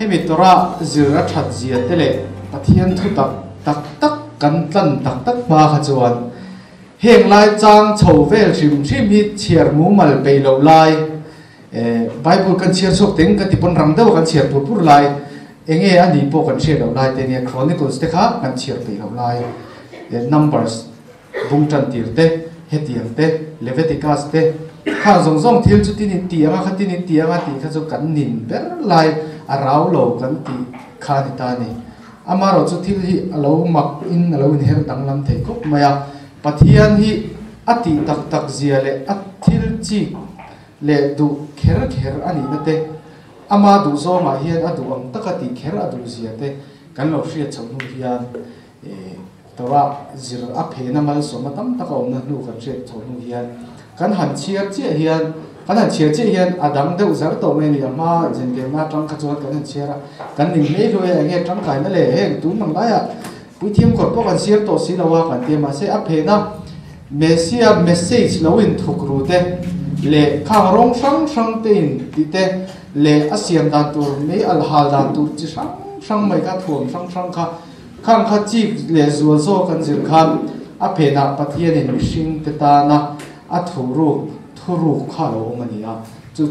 hemi tora zira that zia tele pathian thu tak kan tlan tak ba kha chuan heng lai chang chho vel thim hi chiar mu mal pe lo lai Bible kan chiar sok teng ka tipon ram deuh kan chiar pur lai enge ani po kan chiar lo lai te ne Chronicles te kha kan chiar pe lo lai Numbers bung tan tir te hetiam te Leviticus te kha zong thil chu tin tianga kha tin tianga ti kha chu kan nin ber lai arau lo kan ti kha ni ta ni amaro chu thil hi alo mak in alo in her dang lam thei kop maya pathian hi ati tak zia le athil chi le du kher ani na te ama du zo ma hian adu ang takati kher adu zia te kan lo hria chawnu hian tawa zir a phena mal so matam taka na nu kan hria chawnu hian kan han chiar che hian adang deuh zar to me ni ama jenge ma tang kha chuan kan chiara kan ning me lo ya nge tang kai na le heng tu mang la ya puithiam kor po kan siar to si lawa kan te ma se a phena mesia message lo in thukru te le khang rong sang te in ti te le asiam dan tur me al hal dan tur chi sang mai ka thuam sang kha khang kha chi le zual zo kan zir khan a phena pathian in mishing te ta na a thuru kha lo mania chu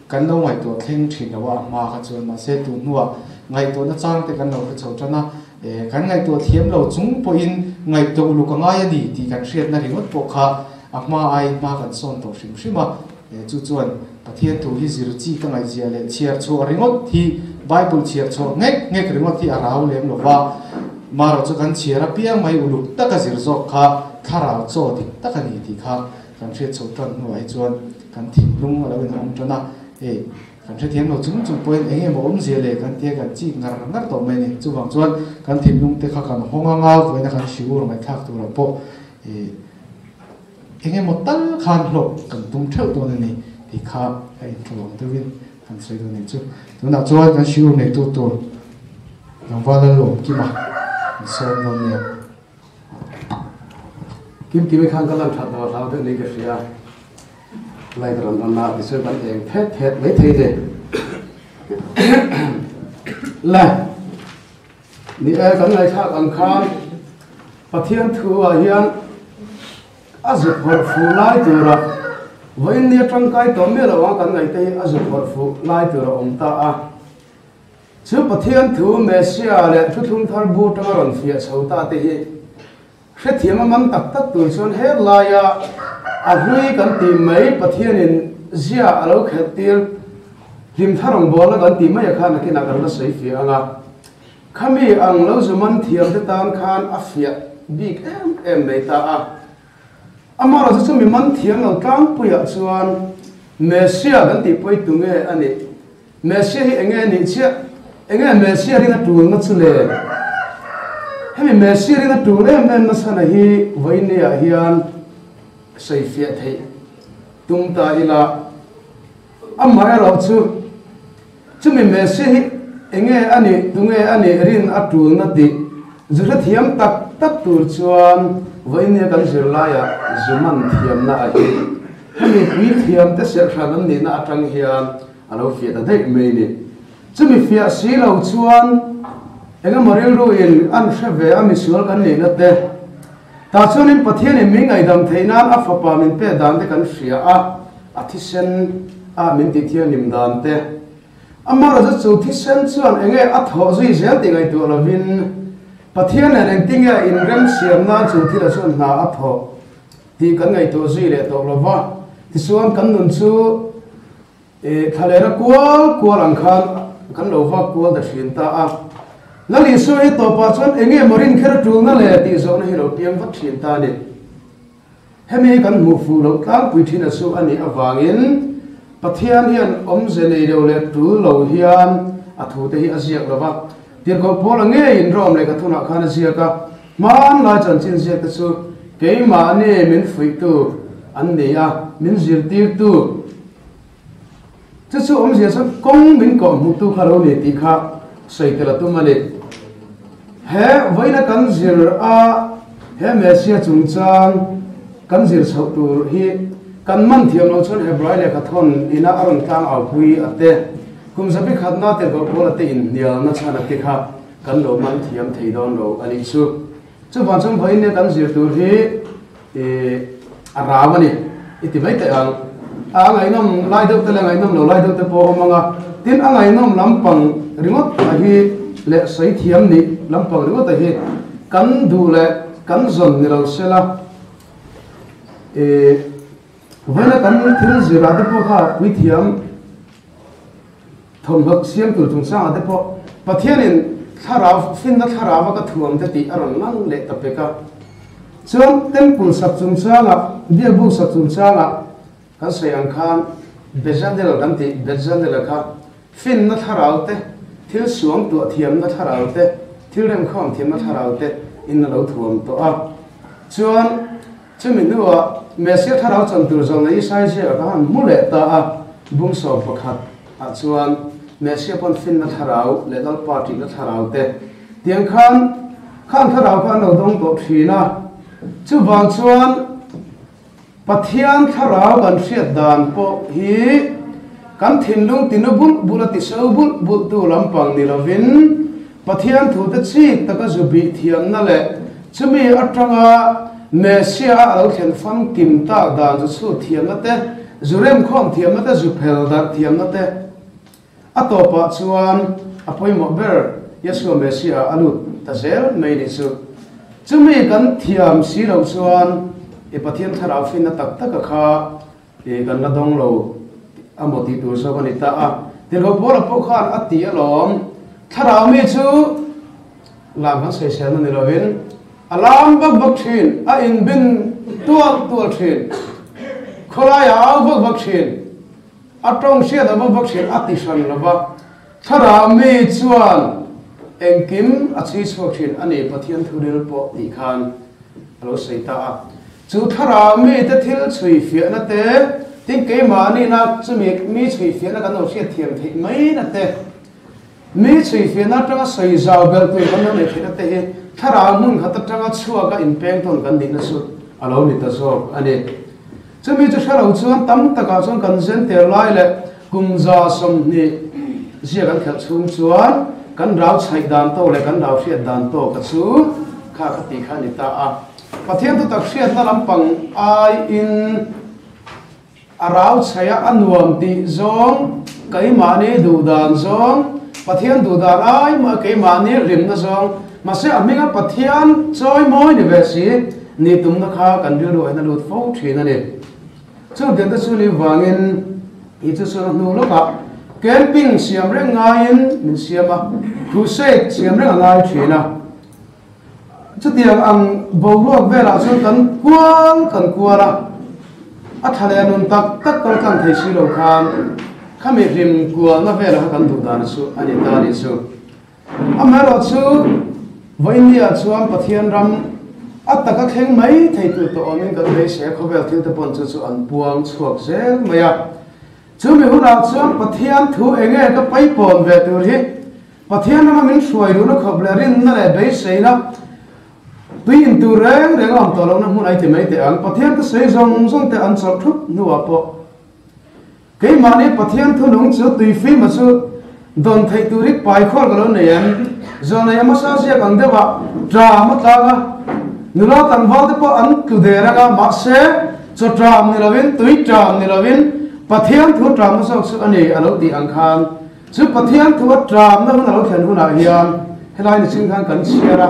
kan lo ngai to thleng thin lawa ma kha chuan ma se tu nuwa ngai to na chang te kan lo chho chana kan ngai to thiam lo chung po in ngai to lu ka ngai ni ti kan hriat na ringot po kha akma ai ma kan son to shima chu chuan pathian thu hi zir chi ka ngai zia le chiar chu ringot thi Bible chiar chu ngek ringot thi arau lem lova maro chu kan chiara pia mai ulu taka zir zo kha kharau cho ti takani ti kha kan hriat chho tan nuai chuan kan thimlung alo in hom tana kan hriat thiam lo chung point enge mo om zia le kan te kan chi ngar to mai ni chuwang chuan kan thimlung te kha kan honga voina kan siur mai thak tu ra po enge mo tal khan lo kan tum theu to ni ti kha ai chuang tu win kan sei do ni chu tuna chuan kan siur nei tu nang Lallawmkima so no ni kim ti me khang kalam that da thau te ni ka sia lai ran an na bisoi ban eng phet mai thei de la ni kan lai tha kan khan pathian thu a hian azu phor fu lai tu ra voin ni tang kai to me lawa kan ngai te azu phor fu lai tu ra om ta a chu pathian thu me sia le thu thum thar bu ta ron fia chho ta te hi hre thiam man tak tu chon he la ya a hlui kan ti mai pathian in zia alo khatir rim tharong bol kan ti mai kha na ki na kan la sei fi anga khami ang lo zuman thiam te tan khan a fia big em nei ta a amara chu mi man thiam lo tlang puya chuan mesia kan ti poi tu nge ani mesia hi enge ni chia enge mesia ri na tu na chu le hemi mesia ri na tu le men na sana hi voine a hian sei fia thei tum ta ila amara ro chu mi mesia hi enge ani tunge ani rin a tu na ti zura thiam tak tur chuan voine kan zirla ya zuman thiam na a hi hemi pi thiam te ser thran ni na atang hian alo fia da dei me ni chumi fia si lo chuan enga moril ru in an shave ami sul kan ni na te ta chuan in pathian in mingai dam theina a fapa min pe dan te kan hria a thisen a min ti thian nim dan te amara za chu thisen chuan enge a tho zui zel ti ngai tu lovin pathian ne reng tinga in rem siam na chu thila chuan na a tho ti kan ngai tu zui le to lova ti chuan kan nun chu khalera kual ang khan kan lo va kual da shin ta a lali so he to pa chuan enge morin kher tu na le ti zo na hi lo piam vat shin ta ni hemi kan mu fu lo tlang pui thina su ani awangin pathian hian om ze nei lo le tu lo hian a thu te hi aziak lova tir ko pol nge in rom le ka thuna khan aziaka man la chan chin zia ta chu keima ne min fui tu an ne ya min zir tir tu chu om zia chu kong min ko mu tu khalo ne ti kha sei tela tu male he voina kan zir a he mesia chung chang kan zir chho tur hi kan man thiam lo chon hebrai le ka thon ina aron tang au pui ate kum zabi khatna te go pola te in nial na chana te kha kan lo man thiam thei don lo ani chu ban chang bhai ne kan zir tur hi arawani iti mai te ang ai nom lai deuh te lang ai nom lo lai deuh te po manga tin ang ai nom lampang ringot a hi le sai thiam ni lampang ringot a hi kan du le kan zon ni lo sela vela kan thil zira te po kha wi thiam thom hak siam tur chung sang ate po pathianin tharau fin na tharau ka thuam te ti aron lang le tapeka chuan temple sak chung changa bia bu sak chung changa kan sayang khan bezandel kan ti bezandel kha fin na tharau te thil suang tu thiam na tharau te thil rem khom thiam na tharau te in na lo thuam to a chuan chumin nuwa mesia tharau chan tur zong nei sai se ka mu le ta a bung so pakhat a chuan mesia pon fin na tharau le dal party na tharau te tiang khan tharau khan lo dong to thina chu wang chuan pathian tharau kan hriat dan po hi kan thinlung tinubul bulati sobul bul tu lampang ni lovin pathian thu te chi taka zubi thiam na le chumi atanga mesia al khen fam kim ta dan chu thiam na te zurem khom thiam na te zu phel da thiam na te atopa chuan apoi mo ber yesu mesia alu ta zel mai ni chumi kan thiam si lo chuan e pathian tharau fin na tak tak kha e kan la dong lo amoti tu so kan ta a til go bola po khan ati alom tharau mi chu la ban se se na ni lovin alam bak thin a in bin tual thin khola ya bak thin atong sia da bak thin ati san la ba tharau mi chuan engkim achi chok thin ani pathian thuril po ti khan alo sei ta a chu tharau mi te thil chui fia na te tin ke ma ni na chu mi chui fia na kan no sia thiam thei mai na te mi chui fia na tanga sei zau bel tu kan no le thina te he tharau mun khata tanga chua ka in peng ton kan din na su alo ni ta so ani chu mi chu tharau chuan tam taka chuan kan zen te lai le kumza som ni zia kan khal chung chuan kan rau chai dan to le kan rau hriat dan to ka chu kha khati kha ni ta a pathian tu tak hriat na lampang ai in arau chaya anuam ti zong kai mani du dan zong pathian du dan ai ma kai mani rim na zong ma se aminga pathian choi moi ni ve si ni tum na kha kan ri ro na lut fo thina ni chu den ta chu li wangin I chu so nu lo ka camping siam re ngain min siama crusade siam re ngai thina chu tiang ang bo ruak vela chu kan kuala a thale nun tak kan thei si lo khan khami rim kual na vela kan du dan su ani ta ni su amaro chu voinia chuam pathian ram ataka kheng mai thei tu to omin kan dei se khobel thil te pon chu an puang chuak zel maya chu mi hu na chuam pathian thu enge ka pai pon ve tur hi pathian ma min suai ru na khoblerin na le dei se na tui in tu reng am to lo na mun ai te mai te ang pathian ta sei zong te an chok thup nu apo ke mani pathian thu nong chu tui fi ma chu don thei tu ri pai khol galo ne yan zona ya masa sia kang dewa drama ta ga nula tan wal te po an ku de ra ga ma se cho dram ni lovin tui dram ni lovin pathian thu dram ma sok su ani alo ti ang khan chu pathian thu dram na hun alo khen hun a hian helai ni sing khan kan sia ra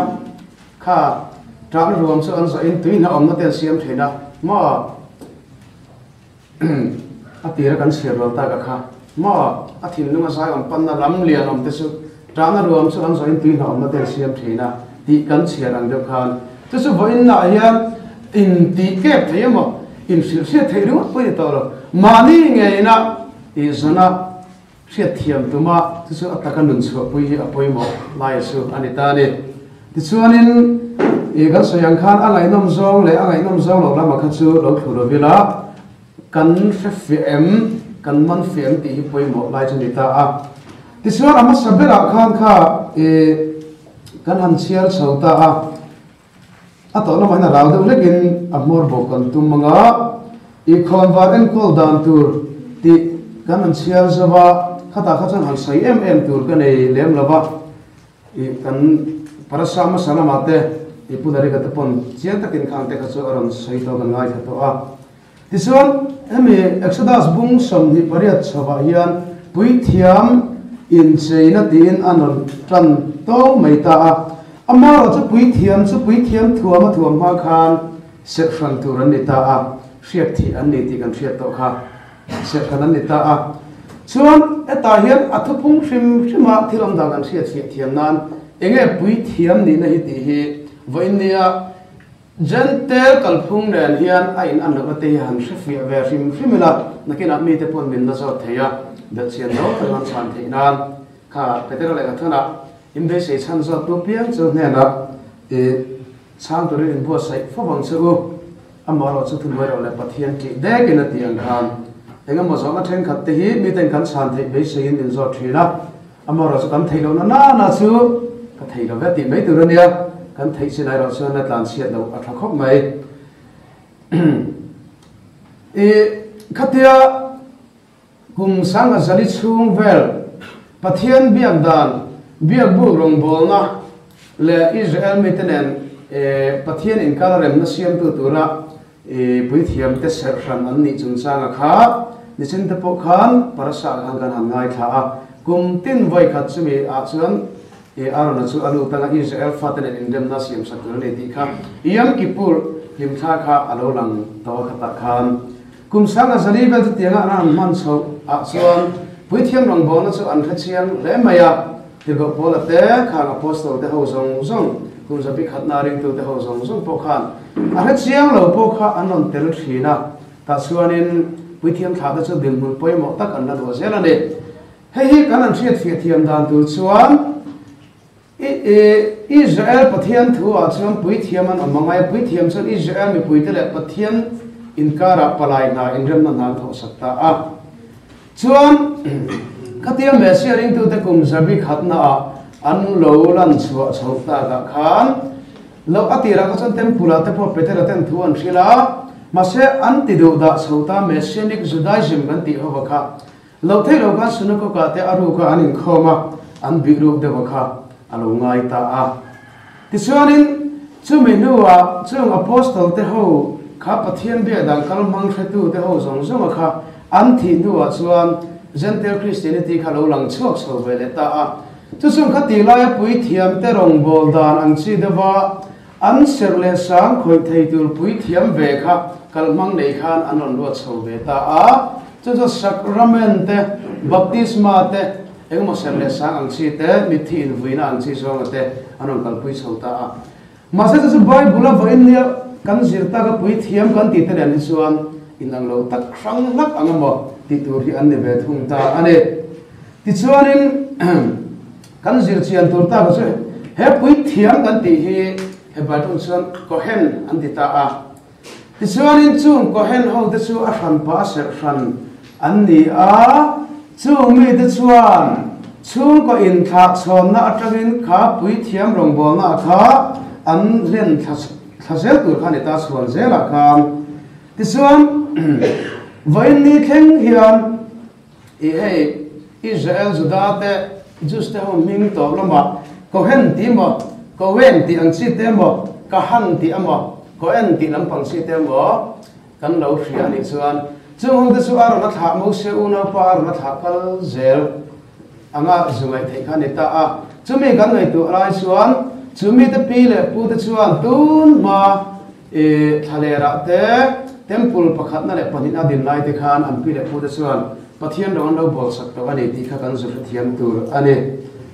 kha tram ruam so an so in tui na om na ten siam thena ma atira kan sia ro ta ka kha ma athin nu ma sai om pan na lam lian om te su tram na ruam so an so in tui na om na ten siam thena ti kan sia rang de khan te su voin na hian in ti kep themo in sil sia thei ru poi to lo mani nge na izana sia thiam tu ma te su ataka nun chu poi apoi mo lai su anita ni ti chuanin kan soyang khan angai nom zong le angai nom zong lo lama kha chu lo thuro vila kan fm kan man fm ti hi poi mo lai chani ta a ti chuan ama sabela khan kha kan han chial chauta a ato lo mai na raw de lekin amor bo kan tum manga I khon var en kol dan tur ti kan han chial zawa khata kha chan han sai tur ka nei lem lova kan parasama salamate ipudari ka tapon chian takin khang te kha chu aron sai to kan ngai tho a tison emi exodus bung som ni pariat chawa hian pui thiam in cheina tin anon tran to mai ta a amaro chu pui thiam thuam ma khan section tur an ni ta a hriat thi an ni ti kan hriat to kha section an ni ta a chuan eta hian athupung hrim thilom da kan hriat thiam nan enge pui thiam ni na hi ti hi voinia gentle kalphung ren hian a in an lo te han hrifi ve hrimila nakina mi te pon min na zo theya da chian no kan chan theinan kha petero le ka thana imbe sei chan zo tu piang chu ne na e chang tu rin bo sai fo bang chu amaro chu thun wai ro le pathian ki de ke na tiang khan enga mo zo ma then khat te hi mi ten kan chan thei be sei in zo thina amaro chu kan theilo na chu ka theilo ve ti mai tu ria kan thei sinai ro chuan na tlan siat lo a tha khop mai e khatia kum sang a zali chung vel pathian biak dan biak bu rong bolna le Israel mitenen pathian in kalarem na siam tu tura pui thiam te ser ran an ni chung changa kha ni chen te po khan parasa kan han ngai tha a kum tin voi khat chumi a chuan arona chu alu tanga Israel fatenen in dem na siam satur le ti kha yam kipur him tha kha alo lang to khata khan kum sanga zali bel tu tianga an man so a chuan pui thiam rong bo na chu an kha chiang le maya ti go pola te kha apostol te ho zong kum zabi khatna ring tu te ho zong po khan a kha chiang lo po kha anon tel thina ta chuanin pui thiam tha da chu bil mul poi mo tak an na do zela ne hei kan an thiat thiam dan tu chuan Israel pathian thu a chuan pui thiam an amangai pui thiam chuan Israel mi pui te le pathian inkara palai na inrem na nan tho sakta a chuan khatia mesia ring tu te kum zabi khatna a an lo lan chua chhota ka khan lo atira ka chuan tempula te pho petera ten thu an thrila mase an ti do da chhota messianic judaism kan ti ho kha lo thei lo ka sunuko ka te aru ka anin khoma an biru de kha alo ngai ta a ti chuanin chu menuwa chung apostol te ho kha pathian bia dang kal mang thatu te ho zong kha an thi nuwa chuan gentile christianity kha lo lang chuak so ve le ta a chu chung kha ti lai pui thiam te rong bol dan ang chi dewa an serle sang khoi thei tur pui thiam ve kha kal mang nei khan anon lo so ve ta a chu sacrament te baptisma te engmo serle sang ang chi te mithi in vuina ang chi song te anon kal pui so ta a masa chu bible va in nia kan zirta ka pui thiam kan ti te len chuan inang lo tak krang lak angamo ti tur hi an ne ve thung ta ane ti chuanin kan zir chian tur ta ka chu he pui thiam kan ti hi he ba thung chuan kohen an ti ta a ti chuanin chung kohen ho te chu a ran pa ser ran an ni a chung mi te chuan chung ko in thak chhom na atangin kha pui thiam rong bol na kha an len thasel tur khani ta chuan zela kham ti chuan voin ni thleng hian Israel judate juste ho ming to lama kohen ti mo kohen ti ang chi te mo kahan ti amo kohen ti lampang chi te mo kan lo hria ni chuan chung te chu aro na tha mo se una par na tha kal zel anga zungai thei khani ta a chumi kan ngai tu rai chuan chumi te pi le pu te chuan tun ma thalera te temple pakhat na le panina din lai te khan an pi le pu te chuan pathian ron lo bol sak to ani ti kha kan zu thiam tur ani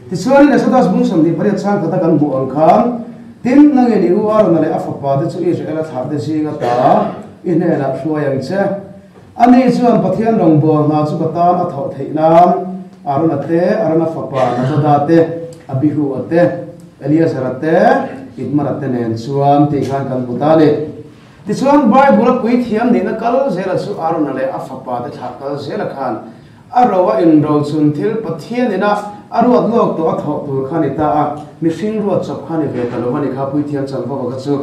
ti chuan le sadas bung som ni pariat chang kata kan bu ang khan tin nang ni u aro na le afapa te chu Israel tha te singa ta ine la hruayang che ani chuan pathian rong bol na chu katan a tho theinan aruna te aruna fapa na da te abihu ate Eliezer ate idmar ate nen chuan ti khan kan butale ti chuan bible pui thiam ni na kal zela chu aruna le afapa te tha kal zela khan arawa in ro chun thil pathian ina aruat lok to a tho tur khani ta a mi hring ruat chop khani ve ta lo mani kha pui thiam cham ba ka chu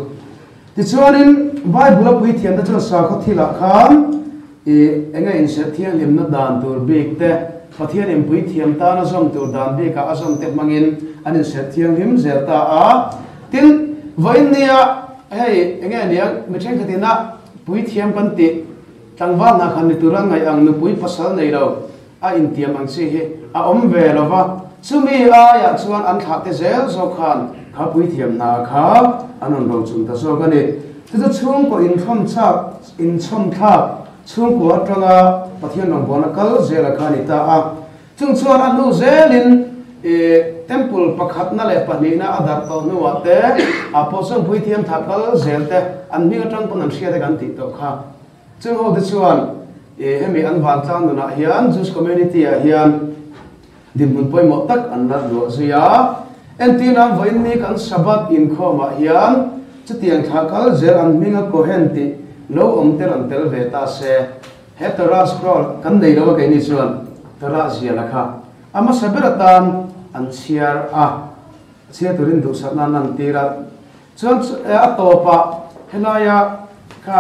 ti chuan in bible pui thiam ta chu sa kho thila khan enga in se thiam lim na dan tur big te pathian in pui thiam ta na som tur dan bi ka azam te mangin anin se thiang him zel ta a tin voin nia hey enge nia mithen khatina pui thiam kan ti tangwa na khan ni turan ngai ang nu pui pasal nei lo a in tiam ang chi hi a om ve lova chumi a ya chuan an thak te zel zo khan kha pui thiam na kha anon ro chung ta so kani tu chung ko in thom cha in chom tha chung ko atanga pathian nong bona kal zel kha ni ta a chung chuan anu zelin temple pakhat na le pani na adar to nu wa te apostle pui thiam thakal zel te an mi atang pon an sia de kan ti to kha chung ho de chuan hemi an van tlang nu na hian Jewish community a hian din mun poi mo tak an na do zia en ti nam voin ni kan Shabbat Inkhawm a hian chutiang thakal zel an minga ko hen ti lo om ter an tel ve ta se hetera scroll kan nei lo ke ni chuan tara zia la kha ama saberatan an siar a sia turin du sa nan tira chuan atopa helaya ka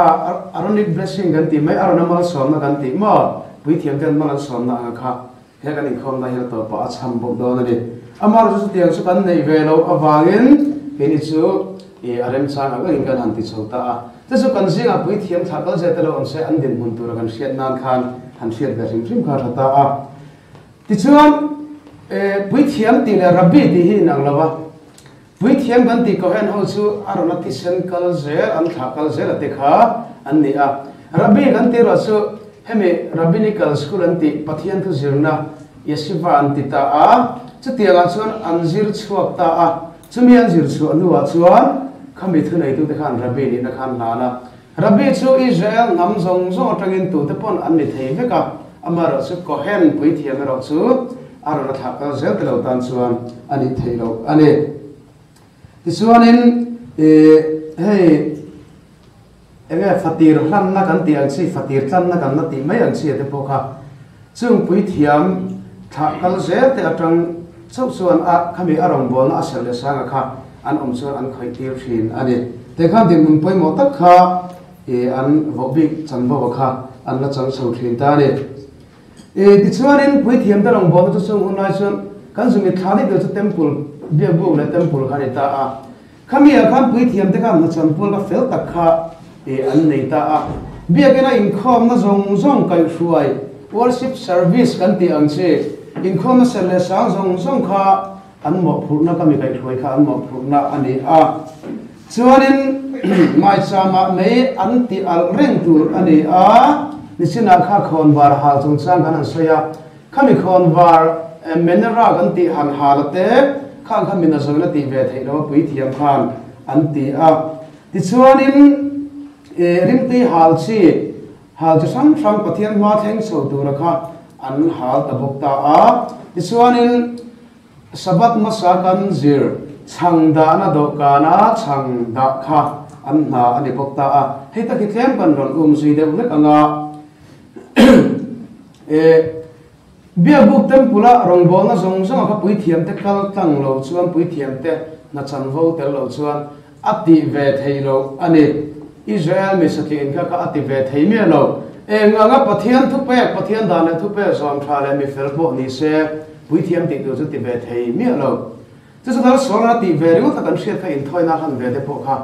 aronic blessing kan ti mai aronamal som na kan ti ma pui thiam ten man som na kha he kan Inkhawm na hil to pa acham bok do na ni amar su tiang su kan nei ve lo awangin keni chu arem chang aga in kan han ti chota a te chu kan singa pui thiam thakal je te lo on se an din mun tur kan siat nan khan han siat da rim rim kha thata a ti chuan pui thiam ti le rabbi ti hi nang lawa pui thiam kan ti ko hen ho chu arona ti sen kal je an thakal je la te kha an ni a rabbi kan ti ro chu hemi rabbinical school an ti pathian thu zirna yesiva an ti ta a chu tianga chuan an zir chuak ta a chumi an zir chu anuwa chuan khami thu nei tu te khan rabbi ni na khan lana rabbi chu Israel ngam zong zong atangin tu te pon an ni thei veka amaro chu ko hen pui thiam ro chu arona thakal zel te lo tan chuan ani thei lo ani ti chuan in hey enge fatir hlan na kan ti ang chi fatir tlan na kan na ti mai ang chi te pokha chung pui thiam thakal zel te atang chau chuan a khami arong bol na asel le sanga kha an om chuan an khoi tir thin ani te khan din mun poi mo tak kha an vobik chan bo kha an na chang chho thin ta ni ti chuan in pui thiam ta rong bol chu chung hunai chuan kan zumi thani de temple bia bu le temple khani ta a khami a khan pui thiam te khan na chan pol ka fel tak kha an nei ta a bia kena Inkhawm na zong zong kai hruai worship service kan ti ang che Inkhawm na sel le sang zong zong kha an mo phurna kami kai hruai kha an mo phurna ani a chuanin mai chama nei an ti al reng tur ani a nisina kha khon war hal chung chang kan an soya khami khon war menera kan ti han halate khang khami na zong na ti ve thei lo pui thiam khan an ti a ti chuanin rim ti hal chi hal chu sam pathian ma theng so tur kha an hal ta bok ta a ti chuanin sabat masa kan zir chang da na do kana chang da kha an na ani bok ta a heta ki thlem kan ron zui de le anga bia buk tempula rong bol na zong zong kha pui thiam te kal tang lo chuan pui thiam te na chan vo tel lo chuan ati ve thei lo ani Israel mi sakin kha ka ati ve thei me lo nga pathian thu pe pathian dan le thu pe zom tha le mi fel bo ni se pui thiam ti tu chu ti ve thei me lo chu chu dar sona ti ve ru ta kan shia kha in thoi na han ve de po kha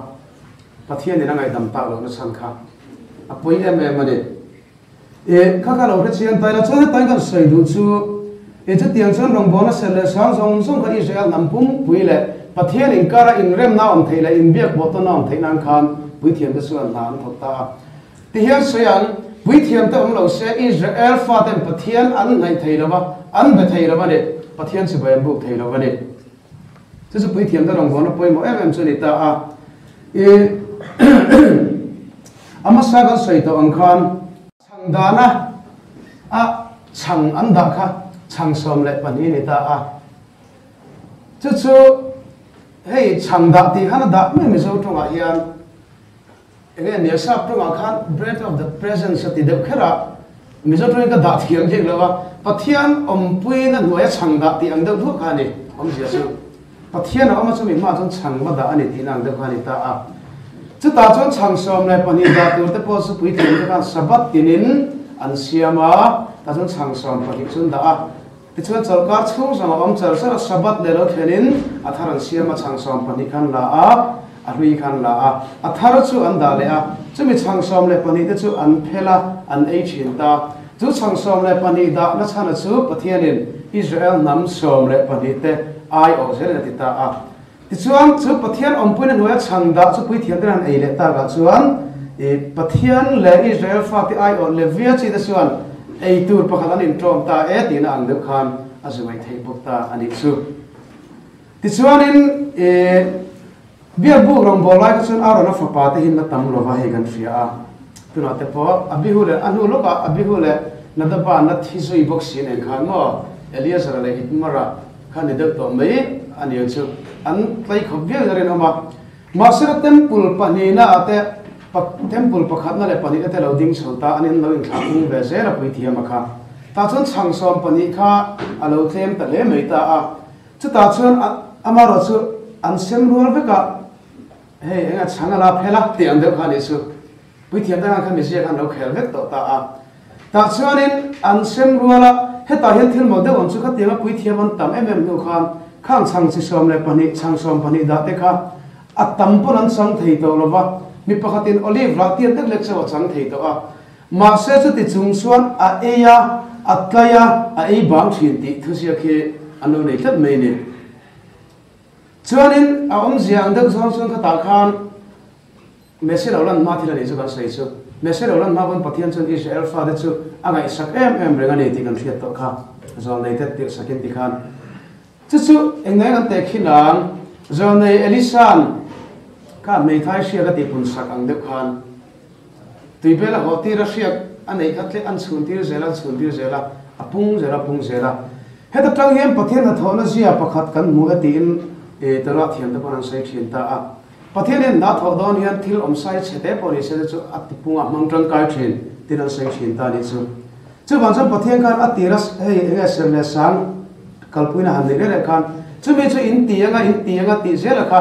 pathian ni na ngai dam ta lo na san kha a pui em em ani kha ka lo re chian tai la chu tai kan sei du chu chu tiang chuan rong bona sel le sang zong zong kha Israel nam pum pui le pathian in kara in rem na om thei le in biak bo to na om thei nan khan pui thiam te chuan nan thota ti hian soyan pui thiam te om lo se Israel fa tem pathian an ngai thei lawa an be thei lawa ne pathian si bayam bu thei lawa ne chu pui thiam te rong bona poi mo em chu ni ta a ama sa ga sei to ang khan chang dana a chang an da kha chang som le pani ni ta a chu hey chang da ti hana da me zo to ga hian again ne sa to ga khan breath of the presence ati de khara me zo to ka da thiam je lawa pathian om pui na noya chang da ti ang da thu kha ni om ji su pathian ama chu mi ma chon chang ma da ani ti nang da kha ni ta a chu ta chon chang som le pani da tur te po su pui thiam ka sabat tinin an siama ta chon chang som pani chun da a ti chuan chalkar chhung zama om char sara sabat le lo thenin atharan siama changsom pani khan la a hui khan la a athar chu an da le a chumi changsom le pani te chu an phela an ei thin ta chu changsom le pani da na chana chu pathianin Israel nam som le pani te ai o zel ti ta a ti chuan chu pathian ompuin noya changda chu pui thian dan ei le ta ga chuan pathian le Israel fa ti ai o le via chi da chuan ei tur pakhat an in trom ta e tin ang deuh khan azumai thei bok ta ani chu ti chuanin bia bu rom bolai ka chun aro na fa pa te hin na tam lo wa he gan fia a tuna te po abihu le anu lo ka abihu le na da ba na thi sui bok sin en khan ngo Eliezer le itmara khan de to mai ani chu an tlai khop bia ren ama masra temple panina ate temple pakhat na le pani ate lo ding chholta anin lo in thang be zera pui thiam kha ta chon changsom pani kha alo thlem ta le mai ta a chu ta chon amaro chu an sem rual beka hey enga changala phela ti an de khani chu pui thiam ta kha mi se khan lo khel vek to ta a ta chuanin an sem ruala heta hian thil mo de on chu kha tianga pui thiam an tam em nu khan khang chang chi som le pani chang som pani da te kha atam pon an sang thei to lova mi pakhatin olive ra tian tek lek chawa chang thei to a ma se chu ti chung suan a eya atlaya a ei bang thin ti thusia khe anu nei tlat mai ni chuanin a om jiang de zong zong kha ta khan mese lo lan ma thila ni chu kan sei chu mese lo lan ma ban pathian chun Israel fa de chu angai sak em renga nei ti kan thiat to kha zong nei tet ti sakin ti khan chu engai kan te khinang zong nei elisan ka mei thai sia ga ti pun sak ang de khan tuibela hoti ra sia anei khatle an chhun tir zela apung zela heta tang hian pathian na thona zia pakhat kan mu atin tara thiam da panan sai thin ta a pathian na thodon hian thil om sai chete pori se chu atipunga mangtang kai thin tiran sai thin ta ni chu ban sam pathian kan atiras hei enga semle sang kalpuina han le khan chu me chu in tianga ti zela kha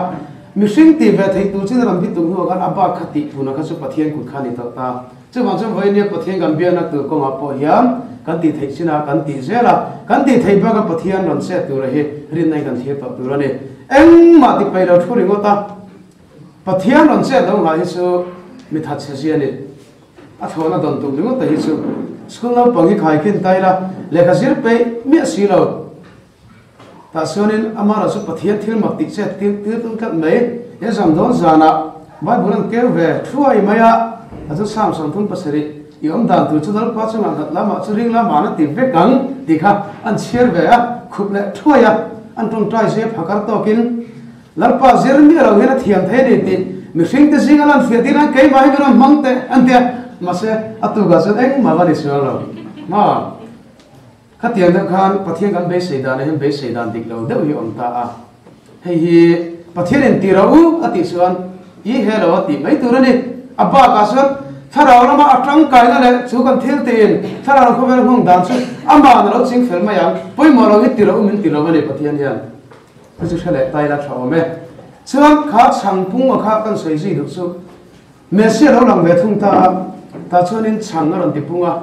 mishing ti ve thei tu chin ram bi tu hu kan aba khati puna ka chu pathian ku khani ta ta chu ban sam voi ne pathian kan bia na tu ko ma po hiam kan ti thei china kan ti zela kan ti thei ba ka pathian ron se tu ra he rin nai kan thia ta tu ra ne eng ma ti pai lo thuri ngota pathian ron se dong la hi chu mi that se sia ni a thona don tu ngota hi chu school no pangi khai kin tai la lekha sir pe mi si lo ta sonin amara chu pathian thil mak ti che ti tu kat mai e zam don zana bai buran ker ve thuai maya aju sam sam thun pasari yom dan tu chu dal pa chu man la ma chu ring la ma na ti ve kang ti kha an cher ve a khup le thuaya an tong trai se phakar to kin larpa zer mi ro hena thiam the ni ti mi sing te sing alan fe ti na kai mai mi ro mang te an te ma se atu ga chu eng ma ba ni su lo ma khatian da khan pathian kan be sei dan hem be sei dan dik lo de wi om ta a hei hi pathian en ti ro ati suan I he lo ti mai tu ni abba ka suan thara la ma atang kai na le chu kan thil tin thara ro khober hong dan chu amba na lo ching fel ma yang poi mo lo hi ti ro min ti ro ma ni pathian hian chu chale tai la thaw me chuan kha chang pung kha kan sei ji du chu me se lo lang ve thung ta chuanin chang ron ti punga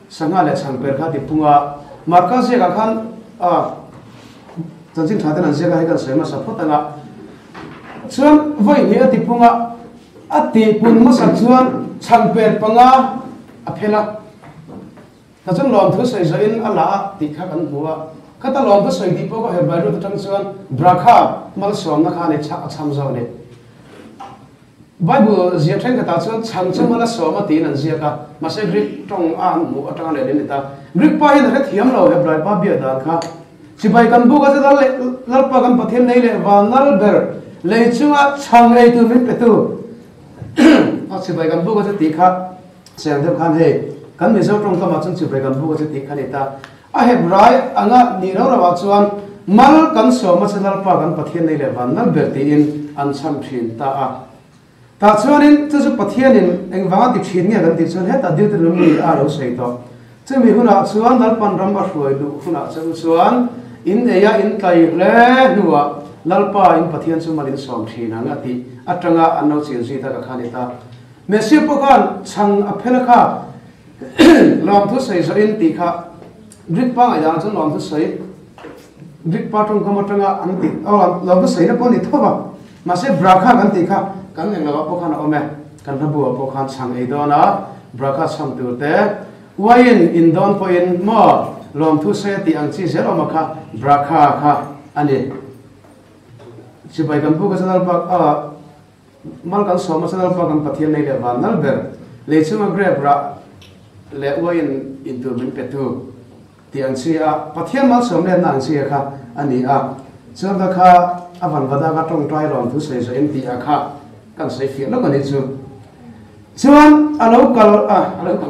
sanga le chang per kha ti punga marka se ka khan a chanjin thate nan se ka he kan sei ma sa photanga chuan voi ni ati punga ati pun ma sa chuan chang per panga a phela ta chuan lom thu sei zo in ala ti kha kan huwa kata lom thu sei di po ko he bai ru tang chuan brakha mal som na kha ne cham zo ne Bible zia theng ka ta chuan chang mala soma ti nan zia ka ma se Greek tong an mu atang le ni ta Greek pa hin re thiam lo he brai pa bia da kha sipai kan bu ka ta lal pa kan pathian nei le wa nal ber le chunga chang ei tu min pe tu a sipai kan bu ka ti kha sem de khan he kan mi zo tong ka ma chung sipai kan bu ka ti kha ni ta a he brai anga ni ro ra wa chuan mal kan soma se lal pa kan pathian nei le wa nal ber ti in an cham thin ta a ta chuanin chu pathianin engwanga ti thin nge kan ti chuan heta Deuteronomy a ro sei to chumi huna chuan dal pan ram a hruai du huna chuan in eya in tlai le nuwa lalpa in pathian chu malin som thina ngati atanga anno chin si ta ka khani ta mesi pokan chang a phela kha lam thu sei zo in ti kha rik pa ngai yang chon lom tu sei rik pa tong kama tanga an ti lom tu sei na pon ni thoba ma se brakha kan ti kha kan neng lawa po khan ome kan rabu po khan chang ei do na brakha chang tu te wain in don po in mo lom tu se ti ang chi zero ma kha brakha kha ani chibai kan pu ka sanal pa mal kan so ma sanal pa kan pathian nei le van nal ber le chuma gre bra le wain in tu min petu tiang sia pathian mal som le nang sia kha ani a chama kha avan vada ka tong trai ron thu sei so en ti a kha kan sei fi lo kan ni chu chuan alo kal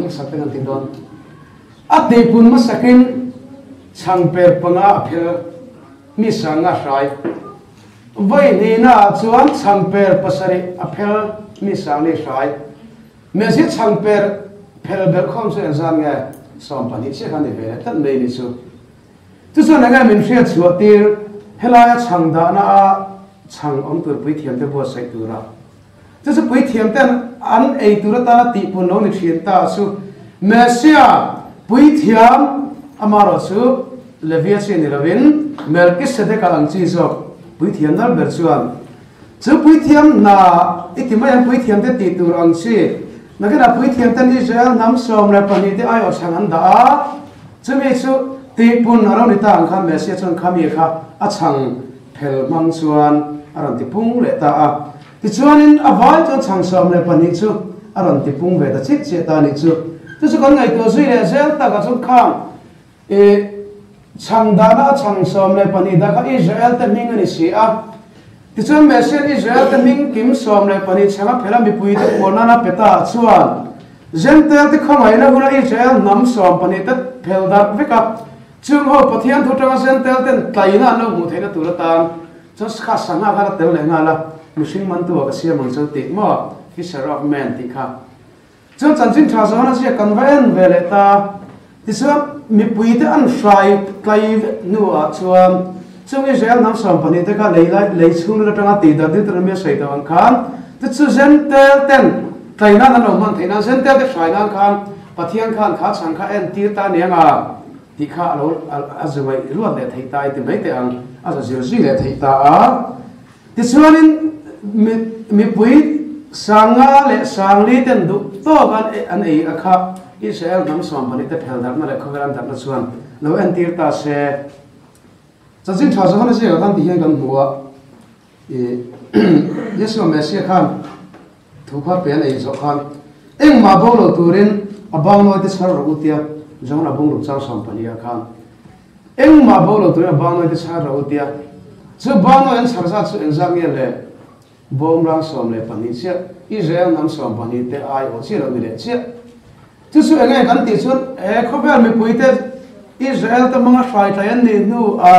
sak te kan tin don a te pun ma sakin chang per panga phel mi sanga rai vai ni na chuan chang per pasari a phel mi sang ni rai me si chang per phel bel khom se zan nge som pani che kan ni ve tan nei ni chu tu so na ga min ria chu tir helaya chang da na chang om tur pui thiam te bo sai tu ra tu so pui thiam ten an ei tu ra ta ti pun no ni thian ta su me sia pui thiam amaro chu levia che ni ravin melkis se de kalang chi zo pui thiam dal ber chuan chu pui thiam na itimai pui thiam te ti tur ang chi na cái pui thiam ten Israel nam som le pani te ai o changan da chumi chu ti pun aro ni ta ang kha me sia chon khami kha a chang phel mang chuan aron ti pung le ta a ti chuan in avai chon chang som le pani chu aron ti pung ve da chik che ta ni chu tu chu kon ngai to zui le zel ta ka chon khang e chang da na chang som le pani da ka Israel te ming ni si a ti chuan me sia Israel te ming kim som le pani changa phela mi pui te pona na peta chuan zentel te khamai na huna Israel nam som pani te phel da veka chung ho pathian thu tanga zentel ten tlaina no mu theina tur tan just kha sanga kha tel le ngala muslim man tu ka sia mang chau ti mo fisher of man ti kha chu chan chin tha zona sia convent vele ta ti so mi pui te an frai klai nu a chuan chung Israel nam som pani te ka lei chung la tanga ti da dit me sai ta ang khan ti chu zentel ten tlaina na no man theina zentel te frai ngang khan pathian khan kha sang kha en tir ta nianga ti kha lo azwai ruan le thei tai ti mai te ang asa zir zi le thei ta a ti chuanin mi pui sanga le sangli ten du to kan an ei akha Israel nam som pani te phel dar na le khogaran dar na chuan lo en tir ta se chachin tha so na se kan ti hian kan huwa e yesu mesia khan thu kha pen ei zo khan eng ma bo lo turin abang no te sar ro utia jong na bung lu chang som pani a khan eng ma bo lo turin abang no te sar ro utia chu bang no en sar sa chu en zang ye le bom rang som le pani che Israel nam som pani te ai o chi lo ni le che chu su engai kan ti chun e khobel mi pui te Israel te manga sai ta en ni nu a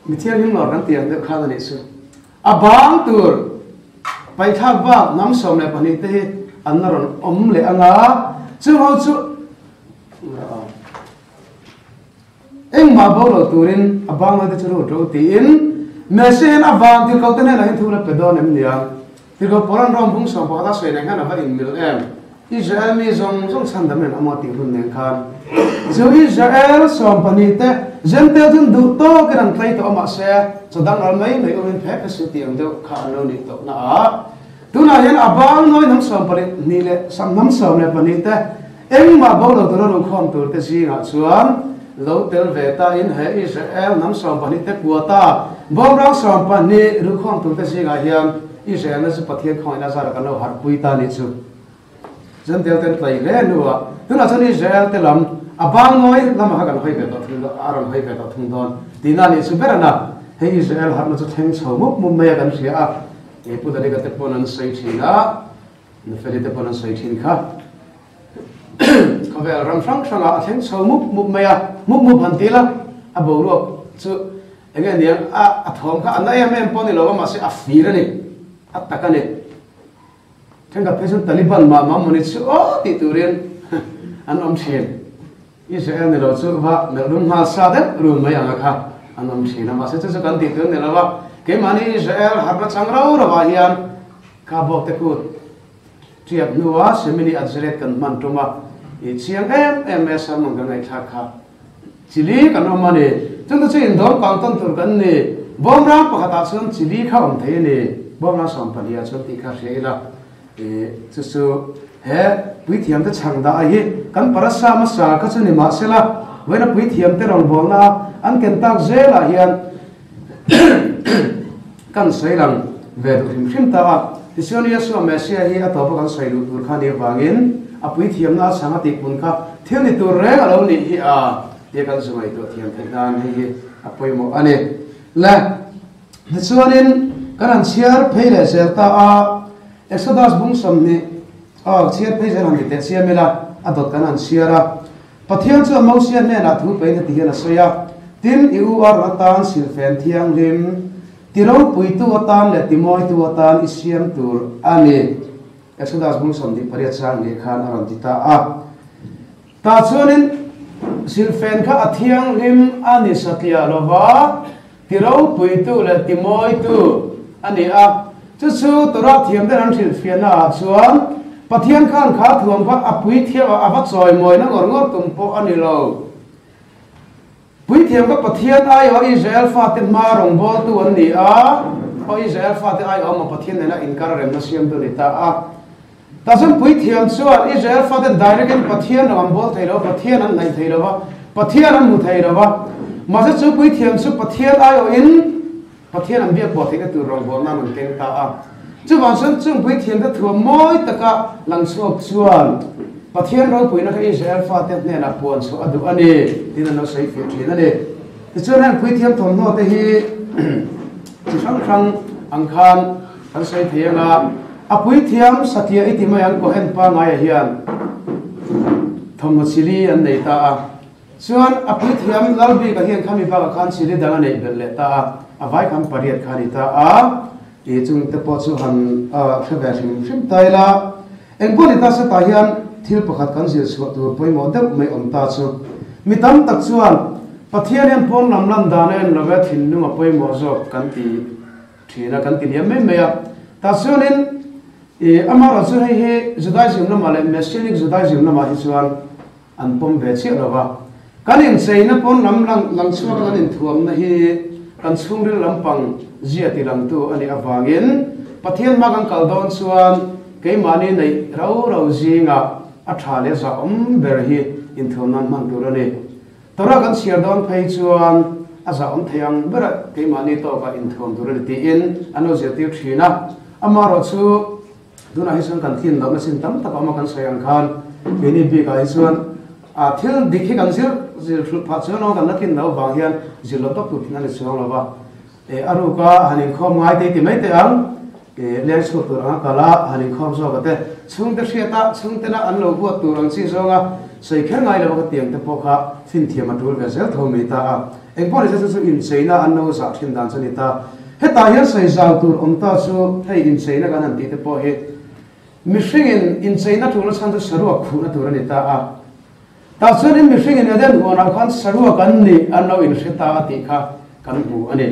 mi thian hing lor kan tiang de kha ni su abang tur pai thak ba nam som le pani te an ron om le anga chu ho chu eng ma bo lo turin abang ma te chu ro ti in mesen abang ti ko te ne la hin thu la pe do nem nia ti ko poran rom bung som pa da soi ne kan ba in mil em Israel mi zong chan dam nen amo ti hun nen khan zo Israel som pani te zentel jun du to kan tlai to ma se so dang al mai mai on phe pe su ti ang do kha no ni to na a tu na yan abang noi nam som pani ni le sam nam som le pani te eng ma bo lo do ro khom tur te si nga chuan lo tel ve ta in he Israel nam som pani te kuata bom rang som pani ru khom tur te si nga hian Israel na su pathian khoi na zar kan no har pui ta ni chu zentel ten tlai le nuwa tu na chani Israel te lam abang noi lam ha kan hoi ve to thung aron hoi ve to thung don tina ni su berana he Israel har na chu theng chho mum me kan sia a e pu da de ka te ponan sai thina na feli te ponan sai thin kha khavel ram sang sanga theng chho mum me a mum han tila a bo ro chu enge ni a thom kha anai em poni lo ma se a fira ni a takane thengka pesun Taliban ma moni chu o ti turin an om chen Israel ne lo chu wa me rum ma sa de rum ma yang kha an om chen ma se chu kan ti tu ne lo wa ke mani Israel har na chang rau ra wa hian ka bo te ku triap nuwa semini azret kan man tuma chiang MS among gan ai thakha chili kan omani chung chu in dom kang ton tur kan ni bomra pakhata chun chili kha om thei ni bomra som palia chun ti kha sheila chu he pui thiam te changda a hi kan parasa ma sa ka chu ni ma sela wena pui thiam te rong bolna an ken tak zela hian kan sailang ve rim hrim ta tisonia so mesia hi a to kan sailu tur kha ni wangin a pui thiam na sanga ti kun kha thiam ni tur re alo ni hi a te kan zumai to thiam te nan hi a poi mo ane la tisonin kan chiar pheile selta a exodus bung som ni chiar pheile ran te siamela adot kan an siara pathian chu mau sian ne na thu pe na ti na soya tin iu ar atan silfen thiang lim tiro pui tu atan le timoi tu atan isiam tur ani exodus bung som di pariat sang ni khan aram dita a ta chunin silfen kha athiang lim ani satya lova tiro pui tu le timoi tu ani a chu tora thiam den an silfen na chuan pathian khan kha thuam kha apui thiam aba choi moi na ngor tum po ani lo pui thiam ka pathian ai o Israel fa te ma rong bol tu an ni a o Israel fa te ai o ma pathian na inkar rem na siam tu ni ta a ta sam pui thiam chuan Israel fa te direct in pathian rong bol thei lo pathian an nai thei lo ba pathian an mu thei lo ba ma sa chu pui thiam chu pathian ai o in pathian an biak bo thei ka tu rong bol na man teng ta a chu ba san chung pui thiam ta thuam moi taka lang chuak chuan pathian ro pui na ka Israel fa te ne na pon chu adu ani tin no sei fi thin ani chuan han pui thiam thom no te hi chi sang angkhan an sei thianga a pui thiam satya iti mai an ko hen pa ngai hian thom chili an nei ta a chuan a pui thiam lalbi ka hian khami ba ka khan chili dang nei bel le ta a vai kam pariat khani ta a e chung te po chu han khave hrim taila engponi ta sa ta hian thil pakhat kan zil chu tur poimo deuh mai om ta chu mitam tak chuan pathian hian pon lam danen love thin nunga poimo zo kan ti thina kan ti niam me ya ta chuanin amara chu hei he judaism na male messianic judaism na ma hi chuan an pom ve chi lova kan in seina pon lam lang chuak kan in thuam na hi kan chungril lampang zia ti lam tu ani awangin pathian ma kan kaldon chuan keimani nei ro zinga a thale za ber hi in thonan man turani tora kan siar don phei chuan a za theyang bera keimani to ka in thon turani ti in ano je ti thina amaro chu duna hi sang kan thin lo na sin tam tak ama kan sayang khan beni bi ka hi chuan a thil dikhi kan zil thul pha chuan no kan nakin lo wang hian zil lo tok tu thina le chuang lo ba aru ka hanin khom ngai te mai te ang le chu tur ang kala hanin khom zo ka te chung te hriata chung te na an lo bu tur ang chi zonga sei kher ngai lo ka tiang te pokha fin thiam atul ve zel thomi ta a engpon se chu in seina an no sa thin dan chani ta he ta hian sei zau tur om ta chu hei in seina kan an ti te po he mishing in seina tu na chan tu sarua khu na tur ani ta a ta chuan in mishing in aden ho na khan sarua kan ni an no in hreta ti kha kan bu ani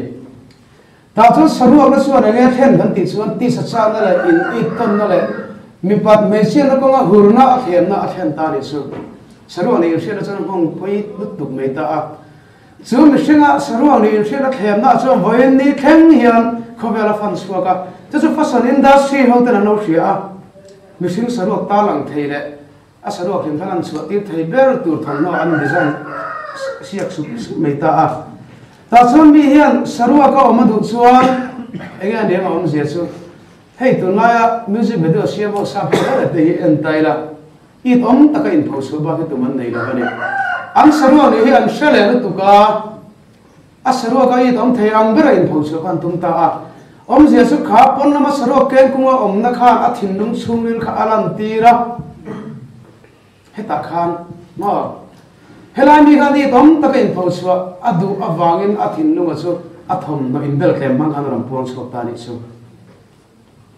ta chu sarua na chuan enge then kan ti chuan ti sa cha na le in I ton na le mi pat me sia na ko nga hurna a khem na a then ta ni chu sarua ni sia na chuan hong poi lut tuk me ta a chu mi singa sarua ni sia na khem na chuan voin ni theng hian khobela fan suaka chu fashion industry ho ta no sia mi sing sarua ta lang thei le a sarua khem thalan chu ti thei ber tur thang no an design siak su me ta a ta chuan mi hian sarua ka omadu chuan enga ne ma om zia chu hei tu naya music video siamo sa pha te hi en taila I om taka in phosu ba ke tuman nei la bane ang sarua ni hi an shele na tu ka a sarua ka I om thei ang bera in phosu kan tum ta a om zia chu kha pon na ma sarua ken kunga om na kha a thin nung chungin kha alam tira heta khan ma helai mi ga ni tom taka in phosu adu awangin a thin nunga chu a thom no in bel kem mang an ram pon chok ta ni chu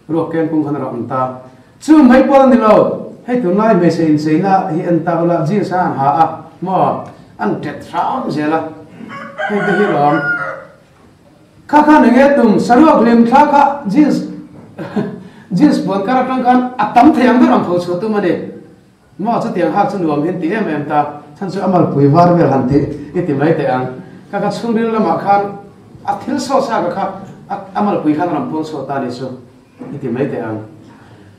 ro ken kung khan ram ta chu mai pon ni lo hei tu nai me sein seina hi an ta la ji sa ha a mo an tet ram zela hei te hi ram kha kha nge tum sarwa glim kha kha jeans bon kara tang kan atam thayang ram pho chu tu mane mà cho tiếng hát cho nuông hiện tiếng em ta thân cho amal bùi var về hàn thị ít tìm lấy tiếng các chung đi làm khan thiếu sâu xa các khác amal bùi khan làm phong sâu ta đi số ít tìm lấy tiếng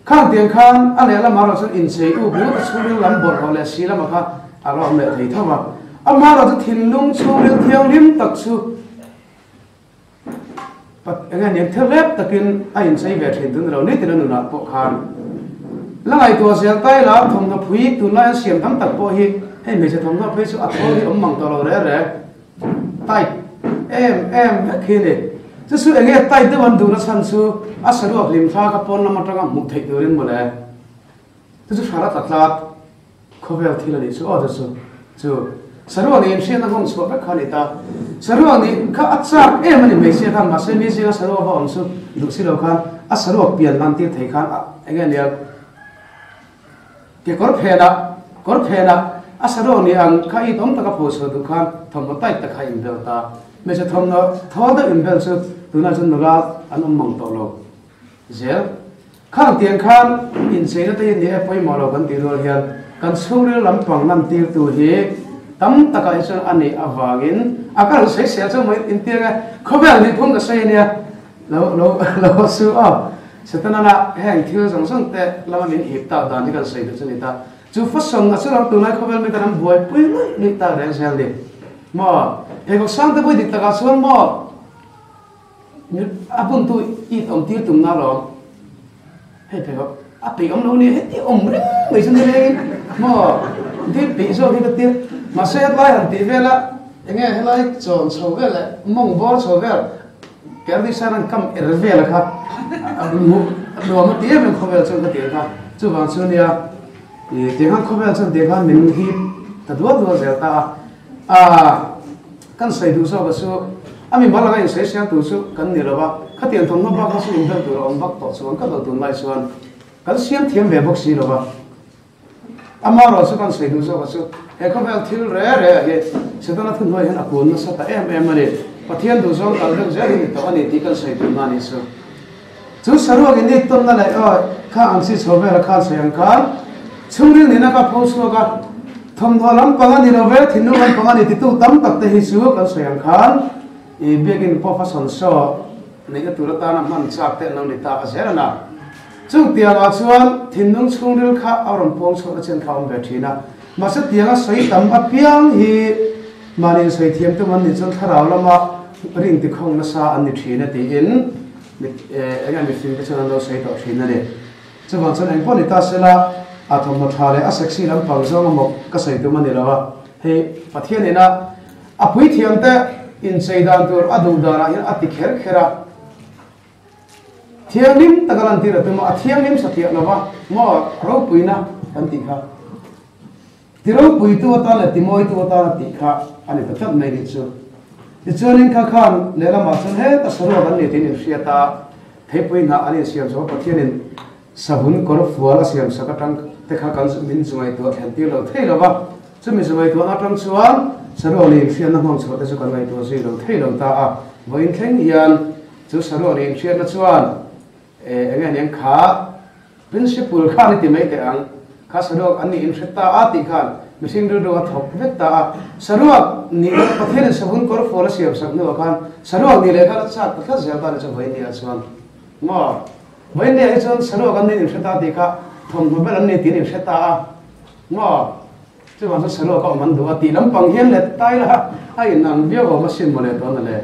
khan tiếng khan anh em làm mà rồi in say u bùi cái chung đi làm bột hoặc là xí làm khan anh làm lại thấy thao mà anh mà rồi thiên lung chung đi thiêng liêm đặc su anh em theo lép đặc in anh say về thiên tuần rồi nít tiền nó bộ khan lần này tôi sẽ tay là thằng nó phui tụi nó xem thắm tập bộ hi hay mình sẽ thằng nó phui số thôi thì ông măng tao rồi đấy tay em khi này chứ sự anh nghe tay tôi vẫn đủ nó sẵn su sẽ được lim pha các con nó mà trong một thầy tôi đến một lẽ chứ phải là thật là không phải thì là đi số ở số chứ sẽ được anh xem nó không số các con ta sẽ được anh các ắt sắc em anh mình sẽ thằng mà sẽ mình sẽ được vào ông số đủ xí đâu khan sẽ được biển làm tiền thầy khan anh nghe được cái có phê đã sẽ rồi ni ang khai tóm ta cái phố sơ tu khan thầm nó tay ta khai in được ta mình sẽ thầm nó tháo được in được sơ tu na chân nó ra anh ông mong tổ lô dễ khang tiền khan in sẽ nó tay ni ép mò lô kan tiền rồi hiền kan sâu đi làm bằng năm tiền tu hi tắm ta cái chân anh ấy avagin cái sẽ cho mấy in tiền không phải là phong cái say nè lâu xưa sẽ tên là hàng thiếu giống giống thế là mình hiệp tạo đàn thì cần xây được cho người ta chú phát sóng ở chỗ đó tụi này không phải mình ta làm buổi bữa người ta đang xem đi mà hệ cuộc sáng tới buổi đi ta cả xuống mà abun tu ít ông tiêu tụm nào rồi hay phải không bị ông đâu nè hết ông đấy người dân đây mà thì bị rồi thì cái tiêu mà xe lại hẳn tí về là nghe lại chọn sầu về lại mong bó sầu về cái đi sang cầm về là khác đồ mà tiếc mình không phải trong cái tiếng khác chú vào chú nia thì tiếng khác không phải trong tiếng khác mình hi thật đua giờ ta căn xây đủ số cái số mình bảo là cái xây sang đủ số căn nhiều là cái tiền thằng nó bao cái số mình phải đủ ông bắt tổ số cái đầu tuần lại số cái xem thêm về bốc xí là mà rồi số căn xây đủ số cái số hay không phải thiếu rẻ cái sẽ nó thun hơi hơn cuốn nó sao ta em mà đi và thiên đủ số cái được dễ thì tao anh thì căn xây đủ mà đi số chú sở hữu cái này tuần này khá anh sĩ sở về là khá sáng khá chung riêng này nó có phô số cả thầm thọ lắm bằng anh đi đâu về thì nó bằng anh thì tu tâm tập thể hình số cái sáng khá ý biết cái profession so này cái tụi ta làm ăn chắc thế nào người ta sẽ là nào chung tiền ở chuan thì nó chung riêng khá ở trong phong số trên khám về thì na mà sẽ tiền ở sấy tầm áp piang thì mà nên sấy thêm tụi mình thì chung thà nào mà riêng thì không nó xa anh thì na thì in anh em mình cái chuyện đó sẽ tạo chuyện này, chứ còn chuyện anh bọn người ta sẽ là thằng một thằng này sexy lắm bằng giống một cái sự tụi mình đi là hay phát hiện này na quý thiền thế in xây đàn tour đủ đàn là hiện tích khéo khéo thiền lim ta cái lần là tụi mà thiền lim sát thiền là mà rau quý na anh tích ha thì rau quý tua ta là môi tua ta là tích ha anh ấy tập này đi chứ thì cho nên các con nếu là mà chân hết ta sớm là này thì nên ta thấy bữa nào anh xem số bữa nên sabun có phù là xem sao các trang thế các con mình dùng ai tuổi hiện tiêu là thấy là ba chứ mình dùng ai tuổi nó trong số sớm nên xem nó không số thế cho con ai tuổi gì là thấy là ta với khen hiền chứ sớm nên xem nó số anh em khá principle khá thì mấy cái anh khá sớm anh em sẽ ta thì khá mình xin đưa ra thọc vết ta sớm ni có thể là sabun có phô là xem sắc nữa khan sớm ni lấy cái sắc tất cả ta là cho vậy đi aswan mà vậy này cho sớm cái này sẽ ta thì cả thầm một bên này thì sẽ ta mà chứ còn sớm có mình đủ thì lắm bằng hiền là tay là hay năng biểu mà xin một lần đó là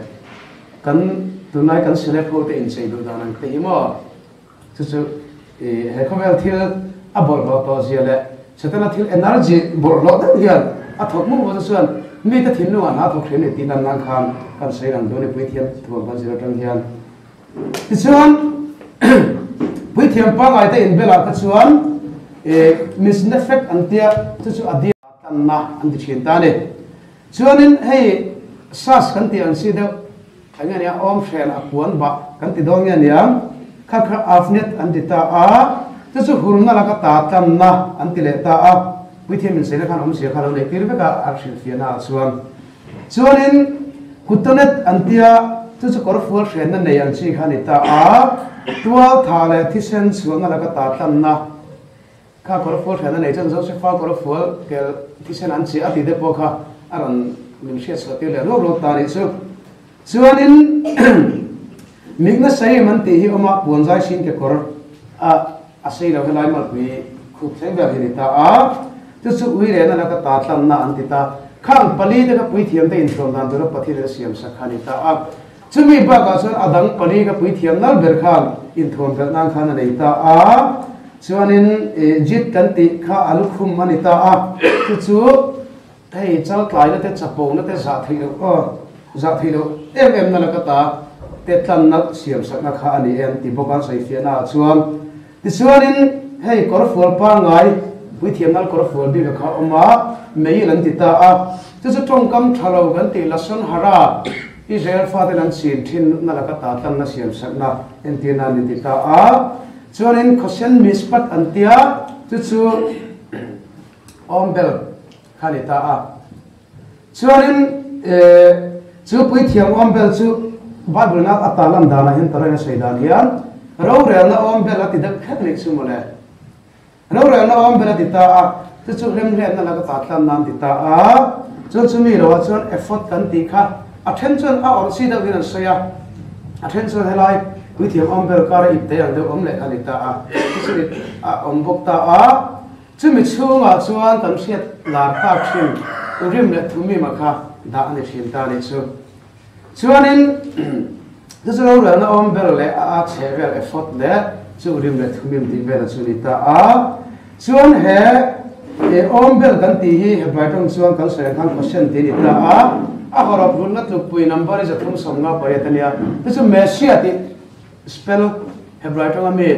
cần tụi này cần sẽ lấy phô tiền xây đủ đó năng thì mà chứ hay không phải thiếu bỏ vào gì là sẽ ta thiếu energy bỏ lót đấy hiền thọc mua vào xuân mi ta thiên luôn à thọc thiên này tin năng kham kan sei rang do ne pui thiam thua ban zero tang hian ti chuan pui thiam pa ngai te in bela ka chuan mis effect an tia chu adia tan na an ti chin ta ne chuan in hei sas kan ti an si de anga ne om shel a kuan ba kan ti dong ya niam kha afnet an ti ta a chu hurna la ka ta tan na an ti le ta a pui thiam min sei la khan se khan ne tir ka action fiana chuan in kutonet antia chu kor fual shen na nei an chi khani ta a tual thale thisen chuan la ka ta tan na ข้าขอรับฟังแทนในจันทร์โจเซฟ้าขอรับฟังเกลที่เช่นนั้นเสียอติเดปอค่ะอารันมิมเชียสติเลโรโรตาริสุส่วนนี้มิกนัสใช้มันตีหิอมาปวนใจชินเกกอร์อาศัยเราเวลามันมีขุดเส้นแบบนี้ตาจะสุวิเรนั่นก็ตาตันน่าอันติตาข้างปลีเด็กปุยเทียมได้อินทรนันตุระปฏิเรศยมสักขานิตาจะมีบ้างส่วนอดังปลีกับปุยเทียมนั่นเบิร์ขันอินทรนันนั่งขันในตาส่วนนี้จิตกันติข้าอลุคุมมันตาจะจู่ให้เจ้าตายแล้วแต่จับปงแล้วแต่จับทีแล้วจับทีแล้วนั่นก็ตาแต่ตันนักเสียมสักนักข้านี่ที่บอกกันใส่เฟียน่าส่วนนี้ให้กอล์ฟบอลปังไงวิธีนั้นกอล์ฟบอลดีกับเขาออกมาไม่ยันติดตาจะตรงกำทะเลาะกันติลักษณะฮาราอิสราเอลฟาดนั้นสิ่งที่นั่นก็ตาตั้งนักเสียมสักนักที่นั่นติดตาส่วนนี้ข้อเส้นมิสปัตอันเดียจู่อมเบลขันตาส่วนนี้จู่วิธีอมเบลจู่บาบิลนักอัตตาลันดานะเห็นตระเนสัยดานียนเราเรียนอมเบลติดดักแค่นี้สุ่มเลยเราเรียนอมเบลติดตาจู่เรื่องนั่นก็ตาตั้งนั้นติดตาจู่มีเราจู่เอฟฟอร์ตกันติค่ะ attention อ่อนสิดักนี่นั่นเสีย attention ให้ไล่วิธีอมเบลการอิบเตียงเดี๋ยวอมเล็กขันตาจู่อมบกตาจู่มีช่วงจู่ตั้งเสียลาตาชิมอุริมเล็กทุ่มีมาค่ะด่านชิมตาเนี่ยส่วนนี้จู่เราเรียนอมเบลเลยเชฟเวลเอฟฟอร์ตเลยจู่อุริมเล็กทุ่มีดีเวลจู่นิตาส่วนเหอมเบลกันตีฮีเฮบายตรงส่วนกันเสียงทาง question ตีนิตาขอรับรุ่นนัดลุกปุยนัมเบอร์จะทุ่มสมงาไปตันยาจู่เมสซี่ติ spell เฮบายตรงมี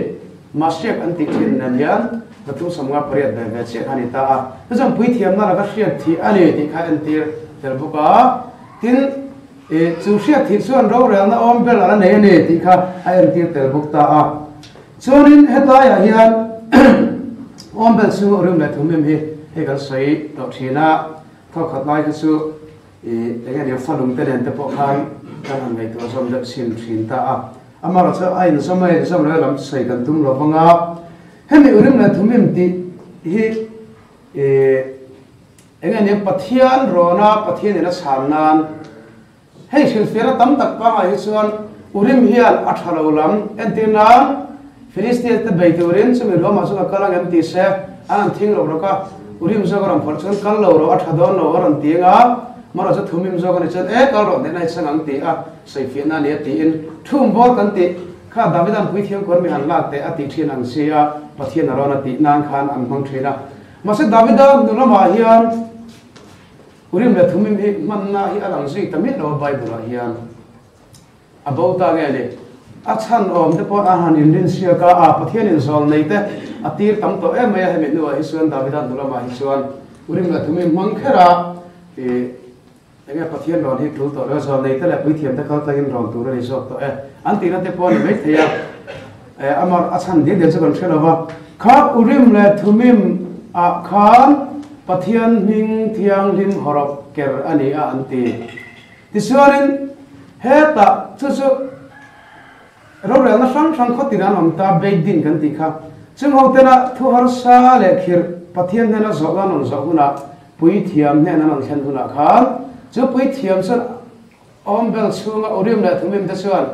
มาเชียกอันติขินนั่นยันจะทุ่มสมงาไปแต่เวชขันิตาจู่ปุยเทียมนั่นก็เชียกที่อันนี้ที่ข้าอันตีเทลบุกทินจู่เชียกที่ส่วนเราเรียนอมเบลอันนี้ที่ข้าอันตีเทลบุกตาส่วนนี้เฮตายายันอมเบลสู้เรื่องเล็กทุ่มมีให้กันใส่ดอกชีน่าถ้าขัดไล่ก็สู้อย่างนี้ฟังลุงเตนแต่พอใครกันทำไงตัวสมเด็จสินตามาเราจะไอ้สมัยเราลำใส่กันทุ่มเราฟังให้มีเรื่องเล็กทุ่มมีที่อย่างนี้ปะเทียนโรนาปะเทียนเนี่ยสามนานให้ศิลปินตั้มตักปังให้ส่วนอุริมเฮียนอัฐารุลัมเอ็นตีนาฟิลิสเตียนแต่ใบตัวเรนสมัยเรามาสุกกัลลังเอ็นตีเสอันทิ้งเราก็อุริมจะกรำผลส่วนกัลเราอัฐาดอนเราอันตีงามาเราจะทุ่มิมจะกันเช่นกัลเราเนี่ยในสังตีใส่ฟินาเนี่ยตีอินทุ่มบอลกันตีข้าดาวิดันพุทธิยงคนมีหันลาแต่อติเทียนังเสียปะเทียนเรานาตีนางขานอันพังเทนะมาเสดาวิดันดูละมาเฮียนอุริมเลยทุ่มิมฮิมันน่าฮิอัลังซีแต่ไม่เราใบบุระเฮียนบ่าวตาเงี้ยเลยชันอมแต่พออาหารอินเดียนเสียก็ปะเทียนอินโซลในแต่ตีตั้มตัวไม่ให้ไม่ดูว่าฮิส่วนดาวิดันดูละมาฮิส่วนอุริมเลยทุ่มิมมังเคราอย่างเงี้ยปะเทียนรอนที่รู้ตัวแล้วโซลในแต่ละวิธีแต่เขาตั้งรอนตัวในโซลตัวอันตีนั่นแต่พอนี่ไม่เทียบอามาชันเดี๋ยวจะกันเชื่อว่าข้าอุริมเลยทุ่มิมข้าปะเทียนมิงเทียงลิมฮอร์บเกอร์อันนี้อันตีที่ส่วนนี้เฮต้าจู่เราเรียนนั่งข้อตีนั้นมันตาเบดดินกันตีครับซึ่งเขาเต้นทุกฮาร์ซาเล็กฮิร์ปะเทียนเนี่ยนะสองนั้นสองหุ่นปุยเทียมเนี่ยนั่งเช่นหุ่นครับจู่ปุยเทียมส่วนอมเบลช่วงอุริมเลยทุ่มิมแต่ส่วน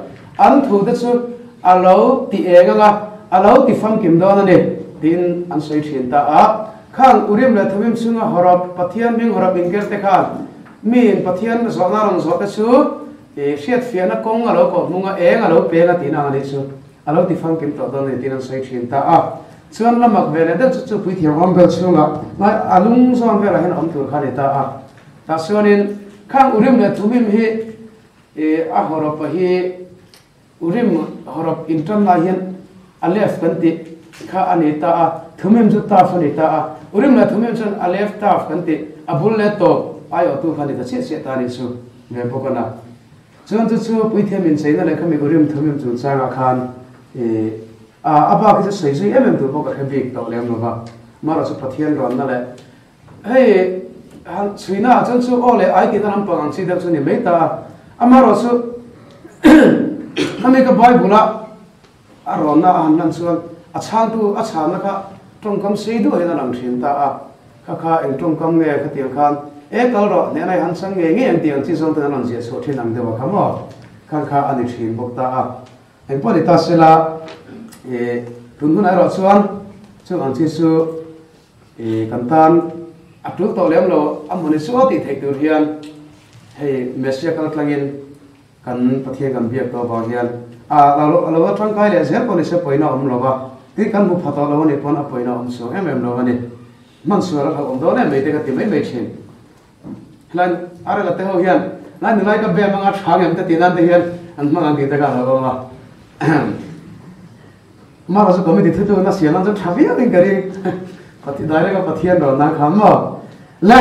อันถูกแต่ส่วนอาเลาตีเองก็อาเลาตีฟังกิมดอนนั่นเองตีนอันสวยเฉียนตาข้างอุริมเลยทุ่มิมช่วงฮาร์บปะเทียนมิงฮาร์บอินเกอร์แต่ข้างมีปะเทียนสองนั้นสองแต่ส่วนเสียดเฟียนกงอาเลาก็มุงเองอาเลาเป็นตีนอะไรส่วนอาเลาตีฟังกิมตัวตอนนี้ตีนอันสวยเฉียนตาส่วนละมักเวลาเด็กจู่ปุยเทียมอมเบลช่วงมาอาลุงส่วนเวลาเห็นอมตัวขันตาแต่ส่วนนี้ข้างอุริมเลยทุ่มิมฮีฮาร์บฮีอุริมฮาร์บอินเตอร์นาเฮียนอัลเลฟกันติข้าอันนี้ตาทุ่มิมจุดตาฟันตาอุริมเลยทุ่มิมส่วนอัลเลฟตาฟันติอับุลเลโตไออตุฟันติเสียตานิสุเงี้ยพวกนั้นส่วนจู่ปุยเทียมินใส่นั่นเลยเขามีอุริมทุ่มิมจุดสร้างอาคารอาบ้าก็จะใส่ตัวพวกเขาบิกตัวเลี้ยงหรือเปล่ามาเราจะพัฒนาร้อนนั่นแหละเฮ้ยสุนัขจนสู้โอ้เลยไอ้ที่นั่นปังสิ่งเดียวสุนี่ไม่ตามาเราสู้ทำไมก็บ่อยบุละร้อนนะนั่นส่วนช่างตัวช่างนะครับ trong cam sei du hay là làm thiên ta kha anh trong cam nghe cái tiếng khan câu đó nên này hắn sang nghe anh tiếng chỉ xong từ làm gì số thiên năng đều khám mò kha anh thiên bốc ta anh bỏ đi ta sẽ là tụi này rồi xuân anh chỉ số căn tan trước tàu lem lo anh muốn số thì thấy được hiện hay Messi kalau langin kan pathian kan biak to ba hian lo tang kai le zer pon se poina lo ba ti kan bu phata lo ni pon a poina so lo ni man su ra ha do ne me te ka ti me chen lan ara la te ho hian lan ni lai ka be manga thang em te ti nan te hian an mang an ti te ka lo ma ma ra so ko me ti thu na sia lan so thavi ang gari pati dai ka pathian ro na kham ma la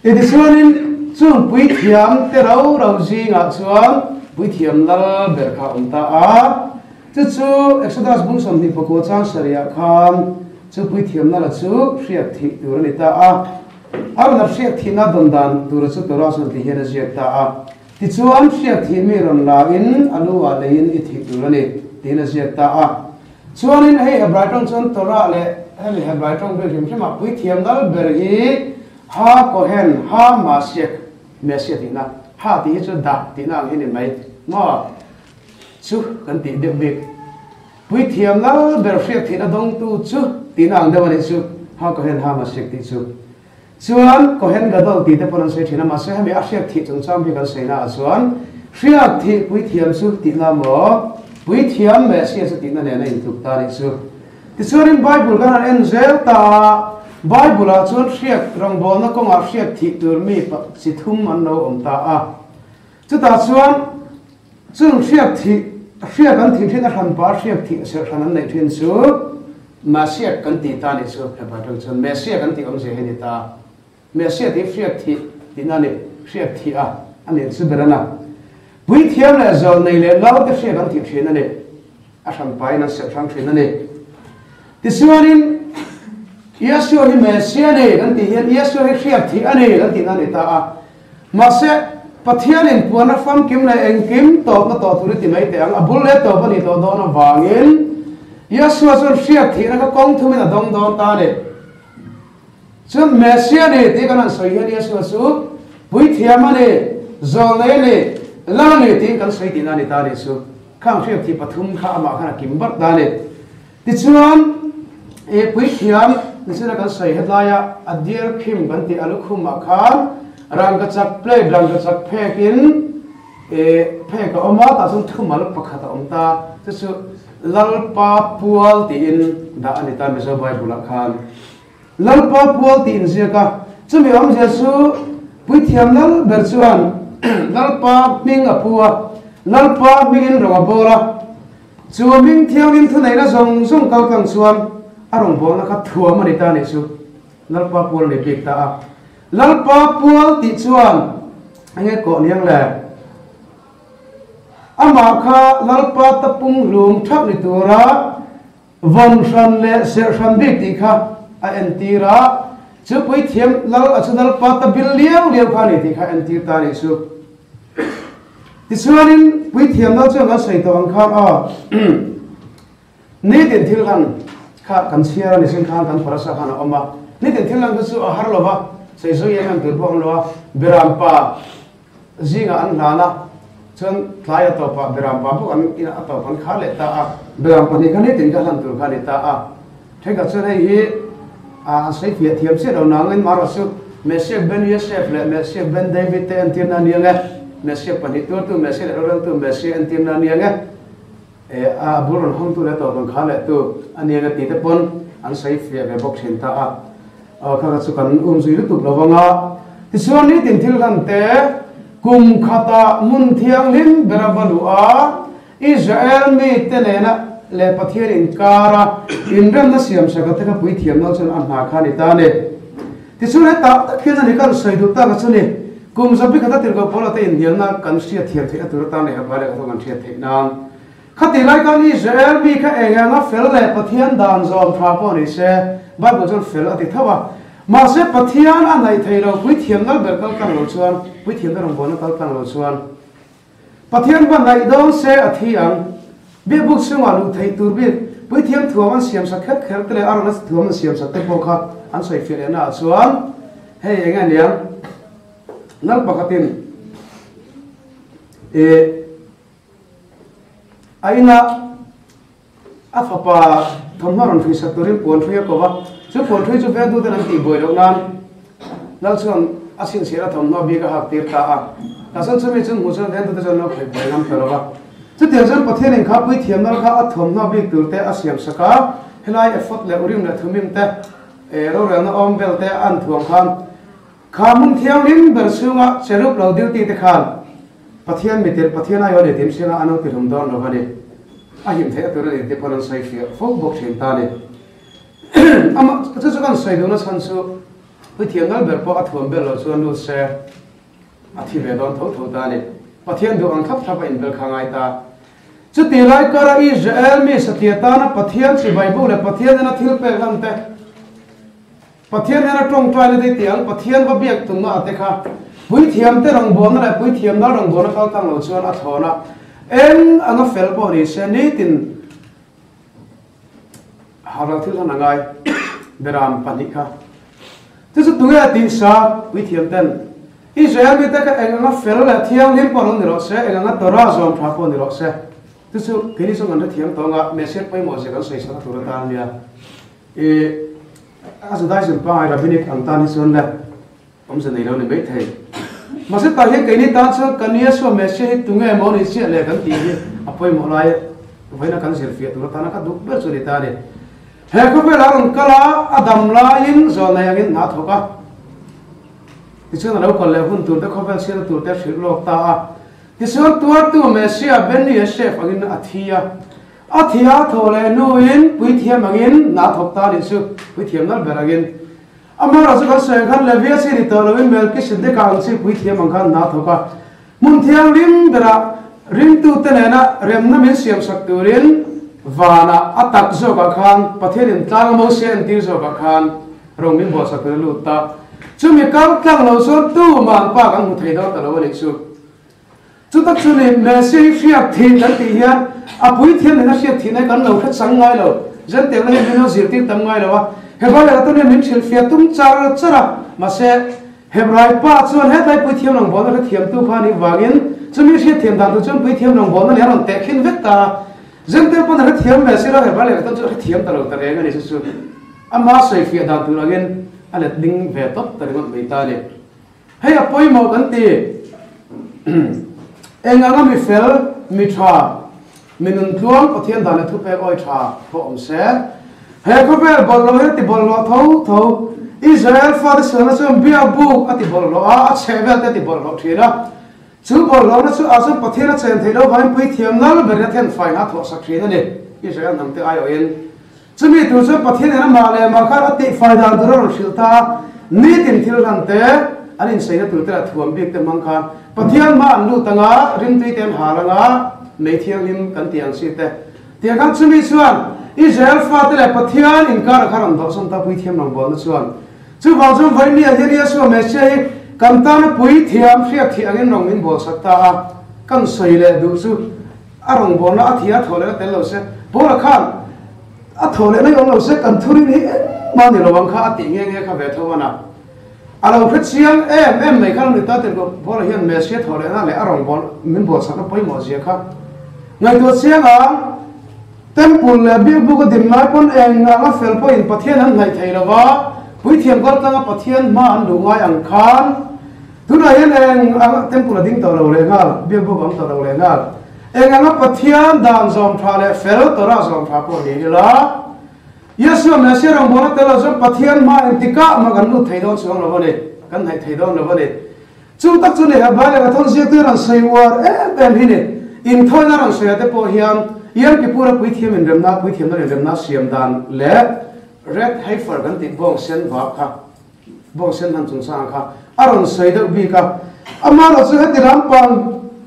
editionin chung pui thiam te rau zinga chuan pui thiam lal ber kha ta chu exodus bung som ni pako chang saria kham chu pui thiam na la chu riak thi tur ni ta na riak thi na don dan tur chu tora so ti hera riak ta ti chuan riak thi mi ron la in aluwa le in I thi tur ni ti na riak ta chuan in hei hebraitong chuan tora le hei hebraitong be rim ma pui thiam dal ber hi ha kohen ha masiek Messi thì na ha thì cho đặt thì na cái này mấy mà chú cần tí được việc với thiam là bề phết thì na đông tu chú thì na đâu mà chú ha có hiện ha mà sẽ tí chuan có hiện cái đầu thì để bọn sẽ thì na mà sẽ hay áp sẽ thì trong trong cái sẽ na chuan phết thì với thiam chú thì na mà với thiam Messi sẽ thì na này này thuộc ta đi chú thì chuan in Bible cái này Angel ta Bible a chuan riak rangbol na kong a riak thi tur mi pa si thum an lo om ta chu ta chuan chung riak kan thi thin a ran pa riak thi se ran an nei thin chu ma siak kan ti ta ni chu he ba tong chuan me siak kan ti om se he ni ta me siak ti riak thi ti na ni riak thi an ni chu berana pui thiam le zol nei le lau te riak kan ti thin ani a ran pa na se ran thin ani ti chuanin Yeshua hi Messiah ne kan ti hian Yeshua hi riak thi ani kan ti na ni ta ma se pathian in puana fam kim le eng kim to na to thuri ti mai te ang abul le to pani to do na wangin Yeshua chon riak thi na ka kong thu mi na dong do ta ne chon Messiah ne ti kan soi hian Yeshua su pui thiam ani zol ne ne la ne ti kan soi ti na ni ta ni su khang riak thi pathum kha ma khana kim bar da ne ti chuan pui thiam nisina kan sai hetlaya adir khim kan ti alukhum akhan rang ka chak play rang ka chak phekin phek oma ta sun thumal pakhata omta chu lalpa pual ti in da anita me so Bible khan lalpa pual ti in zia chumi om jesu pui thiam nal berchuan lalpa ming apua lalpa mingin rawabora chu ming thiangin thunai na zong kal kang chuan arong bol na ka thua mani ta ni chu lalpa pual ni bik ta lalpa pual ti chuan ange ko niang le ama kha lalpa tapung lum thak ni tura von san le ser san bik ti kha a entira chu pui thiam lal achunal pa ta bil liau kha ni ti kha entir ta ni chu ti chuanin pui thiam na chu na sei to ang kha ni tin thil kan kha kan siara ni sin khan kan parasa khan oma ni tin thil lang chu har lova sei so yang tur bo lova berampa zinga an lana chon thlai to pa berampa bu an ina to pan kha le ta berampa ni kan ni tin ka han tur kha ni ta thega chu nei hi sei fia thiam se do nang in maro su Messi ben Yosef le Messi ben David te antirna nianga Messi pani tur tu Messi le ron tu Messi antirna nianga buron hong tu le to kan kha le tu anianga ti te pon an sei fia ve box hin ta kha chu kan zui lu tu lawanga ti chuan ni tin thil kan te kum khata mun thiang lim berabalu Israel mi te ne na le pathian in kara in ram na siam saka te ka pui thiam no chon an ha kha ni ta ne ti chu le ta khian ani kan sei du ta ka chu ni kum zabi khata tir ko pola te in hian na kan sia thiam the atur ta ne ha ba le ka kan thia the na khati lai kan Israel mi kha enga na fel le pathian dan zom tha po ni se Bible chon fel ati thawa ma se pathian an nai thei ro pui thiam na ber kal kan lo chuan pui thiam na rong bon kal kan lo chuan pathian ban nai don se athiang be buk sunga lu thei tur bi bây thiêm thua anh xiêm sắc khét khét cái này ăn nó thua anh xiêm sắc tết bông khát anh xoay phiền na xuống hey anh em nhé nâng bạc tin anh na apa thằng nó làm phi sát tôi buồn phi có vợ chứ buồn phi chú bé tôi đang tìm bồi đâu nan nâng xuống asin sira thằng nó bị cái hạt tiệt ta ta sân sân mình chân hồ sân đến tôi chân nó phải bồi năm phải rồi chứ tiền dân bát thiên khắp với thiềm nó khá thằng nó bị từ té asiam saka helai effort le urim le thumim te rồi nó om bel te an thuang khan khamun thiang lim ber sunga serup lo duty te khan pathian mitir pathian ayo le tim singa anu ti hum don lo bani ahim the tur le te paran sai fi fok bok thin ta le ama chu kan sai do na san su với thiang ngal ber po athuam bel lo chuan lu se athi ve don tho tho ta le pathian do an khap thap in bel khangai ta chu ti lai kara Israel mi satyata na pathian si bible le pathian na thil pe lam te pathian na tong trai le tiang pathian va biak tum na te kha pui thiam te rong bon na pui thiam na rong bon ka tang lo chuan a thona en anga fel bo ri se ni tin hara thil na ngai beram panika tu chu tunga tin sa pui thiam ten Israel mi te ka anga fel le thiang lim por ni ro se anga tora zom tha po ni ro se tu chu kini so ngan thiam to nga message pai mo se kan sei sa tu ra ta nia azadai sim pa ra binik antani son la om se nei lo ni be thei ma se ta he kini ta so kania so message tu nge mo ni se le kan ti ni apoi mo lai vai na kan selfie tu ra ta na ka duk be so ni ta ni he ko pe la ron kala adam la in zo na yang in na thoka ti chen na lo ko le hun tu te ko pe se tu te shir lok ta a ti so tu message ben ni chef agin athia thole nuin pui thiam angin na thok ta din su pui thiam nal beragin amara zu se khan levia si ri to lovin mel ki sidde ka ang si pui thiam ang khan na thoka mun thiang lim bera rim tu tenena rem na min siam sak turin vana atak zo ka khan patherin tlang mo sen tir zo ka khan rong min bo sak lu ta chumi kal tlang lo so tu man pa kang mu thei do ta lo ni su chu tak chu ni message fiat thi kan ti hian apui thiam na fiat thi na kan lo khat sang ngai lo jan te na he no zir ti tam ngai lo wa he ba la to ne min chil fiat tum char chara ma se hebrai pa chuan he dai pui thiam nang bon na thiam tu pha ni wangin chumi se thiam dan tu chum pui thiam nang bon na le ron te khin vek ta jan te pon na thiam me se ra he ba le to chu thiam ta lo ta re ngani su ama se fiat dan tu again ale ding ve top ta ri me ta le he apoi mo kan ti enganga mi fel mi tha minun tuam pathian dan thu pe oi tha pho om se he ko pe bol lo he ti bol lo tho Israel fa de sana so bia bu ati bol lo a chevel te ti bol lo thira chu bol lo na chu a so pathian a chen thei lo vai pui thiam nal ber then fai na tho sak thina ni Israel nam te ayo in chumi tu so pathian na ma le ma kha ati fai dan dur ro shilta ni tin thil ran te anin sei na tu te thuam bik te mang khan pathian ma an lu tanga rim tui ten halanga nei thiang lim kan tiang si te tiang kan chumi chuan Israel fa te le pathian in kar kharam do som ta pui thiam nang bon chuan chu ba chu vai ni a hiria so me se kan ta na pui thiam fiat thi angin rong min bol sakta a kan sei le du chu arong bon na athia thole tel lo se bol khan a thole na yong lo se kan thurin hi ma ni lo wang kha ati nge kha ve thowana alo khristian em mai khan ni ta te ko bol hian me se thole na le arong bon min bol sakna poi mo je kha ngai to sianga temple le bi bu ko dim lai pon eng nga fel po in pathian an ngai thei lawa pui thiam gor tanga pathian ma an lu ngai ang khan tu na hian eng temple ding to lo le ngal bi bu bang to lo le ngal eng nga pathian dan zom tha le fel to ra zom tha po ni la yesu me se rong bona te lo zo pathian ma en tika ma kan lu thei don chuang lo bone kan nai thei don lo bone chu tak chu ne ha ba le ka thon se tu ran sei war em hi ne in thoi na ran se te po hiam yang ki pura pui thiam in remna pui thiam na remna siam dan le red heifer kan ti bong sen va kha bong sen han chung sang kha aron sei da bi ka amaro chu he tiram pang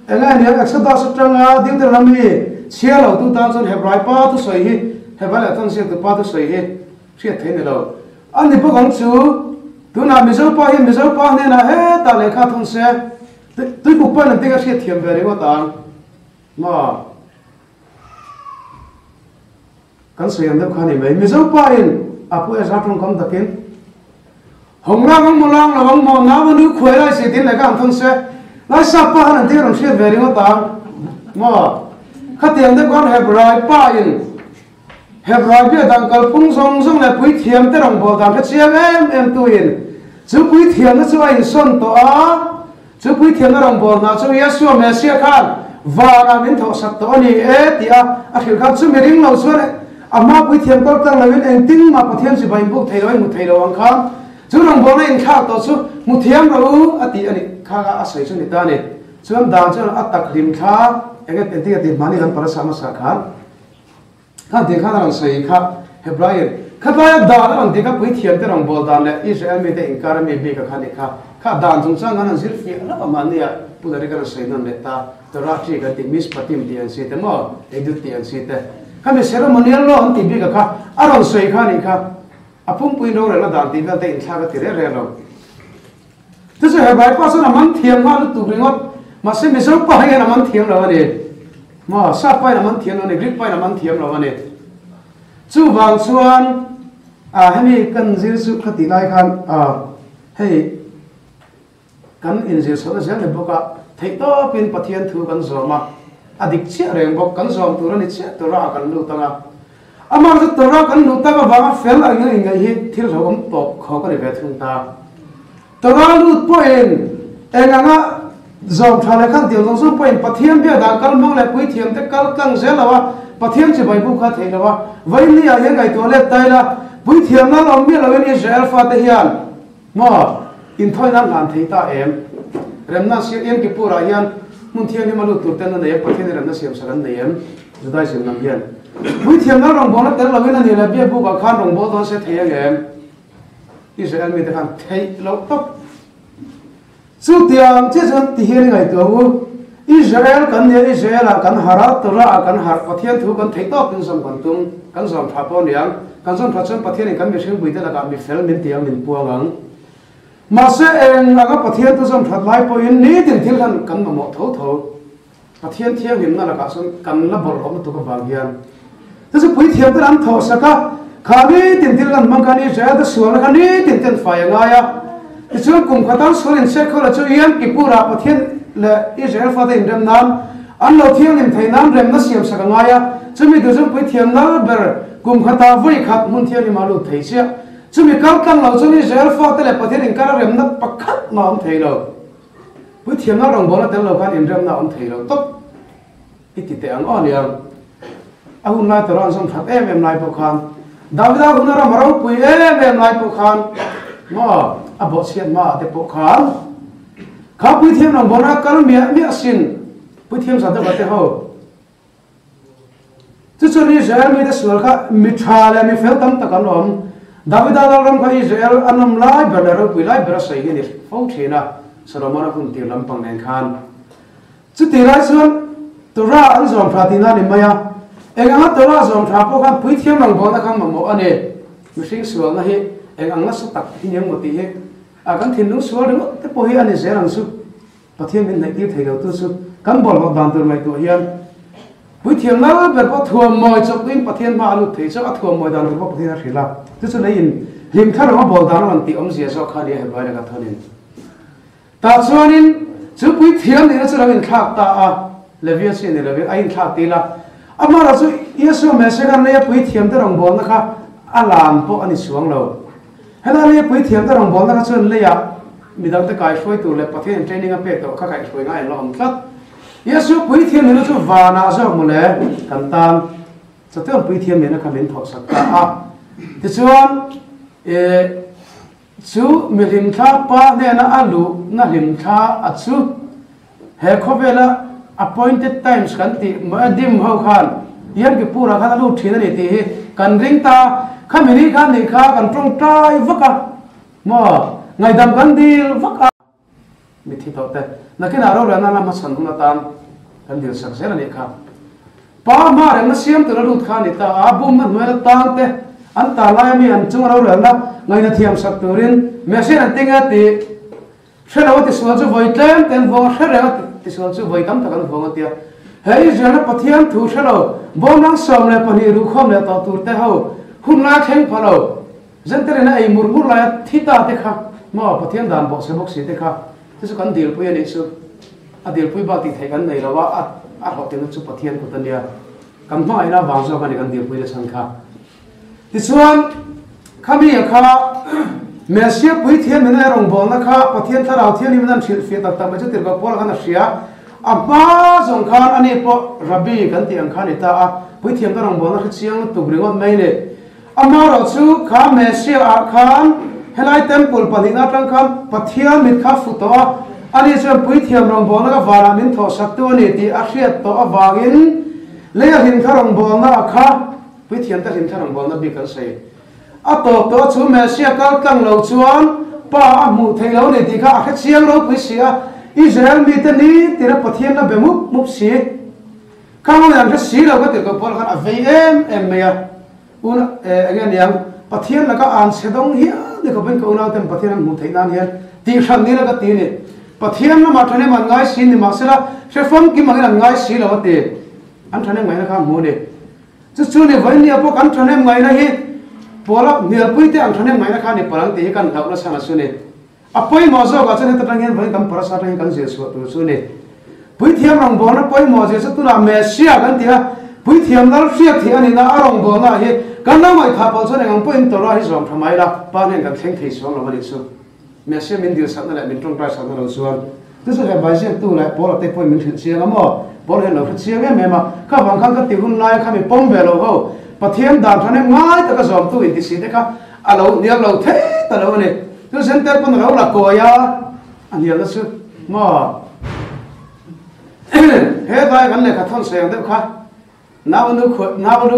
enga ne exodus tanga deuteronomy chialo tu ta chon hebrai pa tu sei hi hebala thon se tu pa tu sei hi sia thein lo an ni pokong chu tu na mi zo pa ne na he ta le kha thon se tu ku pa na te ga sia thiam ve re wa ta ma kan suyam deuh khani mai mi zo pa in apu esa trong kam takin hong lang molang lawang mo na manu khoi lai si tin la ka thon se lai sa pa han ti ron se veri ngo ta mo khatiam deuh kon hebrai pa in hebrai bi dang kal pung song song la pui thiam te rong bol dang ka chiam em tu in chu pui thiam na chu ai son to a chu pui thiam na rong bol na chu Yesu Mesia khan và là mình thọ sạch to ni e tia a khil khan chu mering lo chu ama pui thiam kal tang la win en ting ma pathian si bai bu thei loi mu thei lo ang khan chu rong bol in kha to chu mu thiam ro ati ani kha ga asai chu ni ta ni chuam dan chu atak rim kha enge ti mani ran para sama sa khan kha de kha ran sei kha Hebrain kha ba da ran de ka pui thiam te rong bol dan le Israel me te inkar me be ka khani kha dan chung chang an zir fi la ma nia pulari ka sei nan le ta to ra chi ka ti mis patim ti an si te mo edut ti an si te kha me ceremonial lo an ti bi ka kha aron sei kha ni kha apum pui no re la dan ti ka te in tha ka ti re lo tu se Hebrai pa sa na man thiam ma lu tu ringot ma se me so pa ya na man thiam lo ni ma sa pa na man thiam lo ni Greek pa na man thiam lo ni chu wang chuan hemi kan Jesu khati lai khan hei kan in Jesu na zel le boka thei to pin pathian thu kan zoma adik che reng bok kan zom tu ran che to ra kan lu tanga amar to ra kan lu ta ka wa fel ang ngai hi thil rom top kho ka ri ve thung ta to ra lu poin enganga zom thale khan tiu long so poin pathian bia da kal mong le pui thiam te kal kang zelawa pathian che bai bu kha thei lawa vai ni a ngai to le tai la pui thiam na lom mi lo ni Israel fa te hian mo in thoi nan lan thei ta em rem na si em ki pura hian mun thian ni malu tur ten na ne pathian rem na siam sagan ne em judai sim nam hian pui thiam na rong bon tel lo na ni la bia bu ka khan rong bo don se thei em Israel mi te khan thei lo top chu tiang che jan ti hian ngai to Israel kan ne Israel kan harat to ra kan har pathian thu kan thei to pin som kan tum kan som tha po niang kan som tha chon pathian kan mi thil bui te la ka mi fel min tiang min puangang ma se en aga pathian tu som that lai po in ni tin thil kan ma mo tho pathian thiang him na la ka son kan la bor om tu ka bang hian tu se pui thiam tan tho saka khami tin thil kan mang kan Israel ta sual kan ni tin ten fa ya nga ya chu kum khatal surin se khola chu yam ki pura pathian le Israel fa in rem nam an lo thiang nim thai nam rem na siam saka nga ya chumi tu zum pui thiam na ber kum khata voi khat mun thian ni malu thei sia chumi kal kang lo chu Israel fa te le pathian in kar rem na pakhat ma om thei lo pui thiam na rong bola tel lo khan in rem na om thei lo top iti te ang on yang ahun lai toran som that em lai po khan davida hun ra marau pui em lai po khan mo abo sian ma te po khan kha pui thiam rong bola kal mi asin pui thiam sa te ba te ho chu chu Israel mi de sual kha mi tha le mi fel tam ta kan om Davida ram kha Israel anam lai belero pui lai bera sai ni fo thina Solomon hun ti lam pang nen khan chu ti lai suan tora an zom phatina ni maya enga tora zom tha po khan pui thiam rong bon khang ma mo ane mi sing sual na hi enga na su tak hi nyang mo ti he a kan thin lu sual ru te po hi ani zerang su pathian min nai ti thei lo tu su kan bol ba dan tur mai to hian pui thiam na ber po thuam moi chok in pathian ma lu thei cho a thuam moi dan ru po pathian a thila tu chu lein lim kha ro bol dan ran ti om sia so kha ni he bai la thonin ta chuanin chu pui thiam ni na chu rawin thak ta a levia sin ni levia ain thak ti la amara chu Yesu Mesia kan ne pui thiam te rong bol na kha alam po ani suang lo hela ne pui thiam te rong bol na kha chun le ya midang te kai foi tu le pathian training a pe to kha kai foi ngai lo om tlat Yesu pui thiam ni chu vana zo mu le kan tam cho te pui thiam ni na kha min tho sak ta a ti chuan chu mi lim tha pa ne na alu na lim tha a chu he khovela appointed times kan ti ma dim ho khan yan ki pura khan alu thina ni ti kan ring ta khamini khan ni kha kan trong tai vaka mo ngai dam kan dil vaka mi thi to te na kina ro ra na ma san na tan kan dil sak sel ni kha pa ma re na siam tu lut khan ni ta abum na noel tang te an ta lai mi an chung ro ra na ngai na thiam sak turin machine an tinga ti shela wa ti sual chu voi tlem ten vo shera ti sual chu voi kam ta kan vo ngatia hei jana pathian thu thalo bom nang som le pani ru khom le ta tur te ho hun na kheng phalo zentere na ei mur mur la thita te kha ma pathian dan bo se bok si te kha te su kan dil pui ani su a dil pui ba ti thai kan nei lawa a ho te nu chu pathian ko tania kan ma ina wang zo kan dil pui le sang kha ti chuan khami kha mesia pui thian mena rong bol na kha pathian tharau thian ni man thil fe ta ta ma chu tir ba pol kan a sia amma zong khan ani po rabi kan ti ang khan ita a pui thiam ka rong bol na chiang tu bringot mai ne amma ro chu kha mesia a khan helai temple panina tang khan pathian mit kha futo ani chu pui thiam rong bol na wala min tho sak tu ni ti a hriat to awangin le hin kha rong bol na kha pui thiam ta hin kha rong bol na bi kan sei a to to chu mesia kal tang lo chuan pa a mu thei lo ni ti kha a chiang lo pui sia Israel mi te ni tira pathian na bemu mup si kang yang ka si lo ka te ko pol kan avei em me ya un again yang pathian la ka an sedong hi de ko ben ko na tem pathian mu thei nan hian ti khan ni la ka ti ni pathian na ma thane man ngai sin ni ma sela she fam ki ma ngai si lo te an thane ngai na ka mu ne chu ni vai ni apo kan thane ngai na hi pola ni pui te an thane ngai na kha ni parang te kan thau na sana su ne apoi mo zo ga chen ta tang hen vai kam parasat hen kan jesu tu su ne pui thiam rong bo na poi mo jesu tu na mesia kan tia pui thiam dal sia thi ani na arong bo na hi kan na mai tha pal chen ang poin to ra hi zom thamai la pa ne kan theng thei song lo ma ni su mesia min dio sak na la min trong pra sak na lo suan tu su he bai sia tu la po la te poi min thil sia amo po he lo sia me ma ka wang khang ka ti hun lai kha mi pom ve lo ho pathiam dan thane ngai ta ka zom tu in ti si te kha alo niam lo the ta lo ne tu center pun rau la koya ani la su ma he dai kan le ka thon se de kha na nu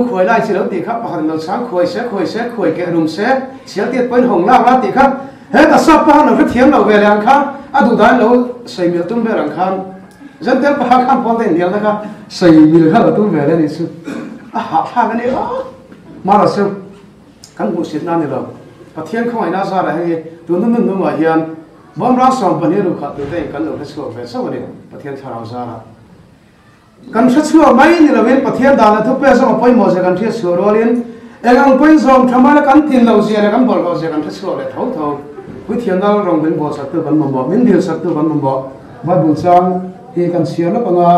khoi lai chi lo ti kha pa lo sang khoi se ke rum se sia tiet pon hong la ti kha he ta sa pa no thiam lo ve lang kha a du dai lo sei mil tum ve rang khan center pa khan pon de nial na kha sei mil kha lo tum ve le ni su a ha ga ni ma la su kan mu sit na ni lo pathian khoi na sa ra he tu nu ma hian bom ra som pani ru kha tu te kan lo so ve so ni pathian tharau sa ra kan sa chu mai ni la ven pathian da na thu pe so poi mo se kan thia so rolin egang poi som thama la kan tin lo sia la kan bol ko se kan thu so le thau wi thian dal rong ben bo sa tu kan mo min dio sa tu kan mo ba bu chang hi kan sia la panga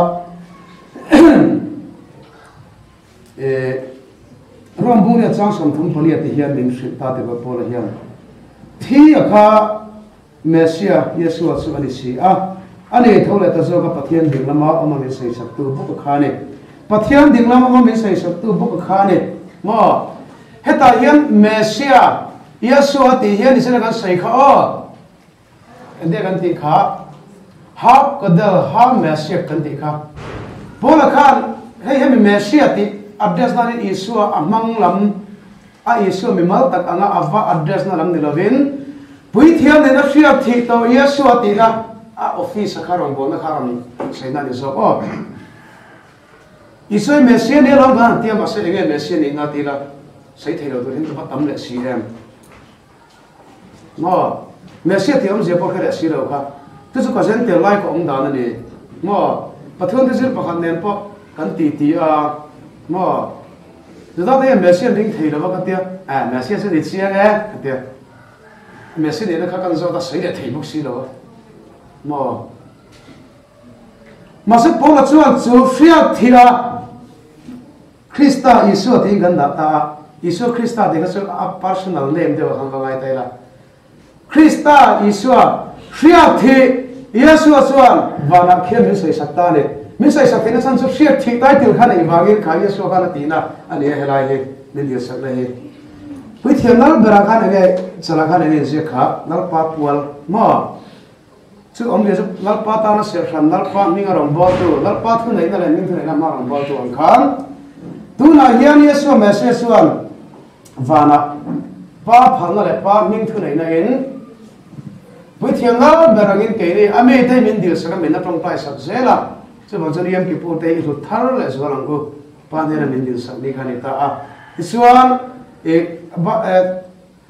rom bu ne chang som thum phali ati hian min shi ta te ba pol hian thi akha mesia yesu su ani si a ani thole ta zo ka pathian ding lama ama me sei sak tu bu kha ne pathian ding lama ama me sei sak tu bu kha ne mo heta hian mesia yesu ati hian ni se kan sei kha o ende kan ti kha ha kadal ha mesia kan ti kha pol kha he mesia ti address na ni isu amang lam a isu mi mal tak anga ava address na lam ni lovin pui thiam ne na sia thi to yesu ati na a office kha rong bo na kha ram sei na ni zo o isu mesia ne long ban tiam ma se nge mesia ni na ti la sei thei lo tu hin ba tam le si em mo mesia tiam je po kha le si lo kha tu su ka zen te lai ko ong da na ni mo pathon de jil pakhan nen po kan ti a mo tu da de mesia ding thei lo ba ka tia a mesia se ni sia nge ka tia mesia ni na kha kan zo ta sei le thei buk si lo mo ma se po la chuan chu fria thira Krista Isu ti gan da ta Isu Krista de ka chu a personal name de han ngai tai la Krista Isu fria thi Yesu chuan wa na khem ni sei sakta ne min sai sakte na san chu fria thi tai til khan ei wangin kha Yesu kha na ti na ani helai he min dia sak le he pui thiam nal bera khan ege chala khan ege je kha nal pa pual ma chu om le nal pa ta na se ran nal pa mi nga rong bol tu nal pa thu nei na le min thu nei na ma rong bol tu an khan tu na hian Yesu message suan vana pa phang na le pa min thu nei na in pui thiam nal bera ngin ke ni ame te min dia sak men na tong pai sak zela chu ba chu yam ki pu te i thu thar le zo lang ko pa ne na min dia sak ni khan ta a suan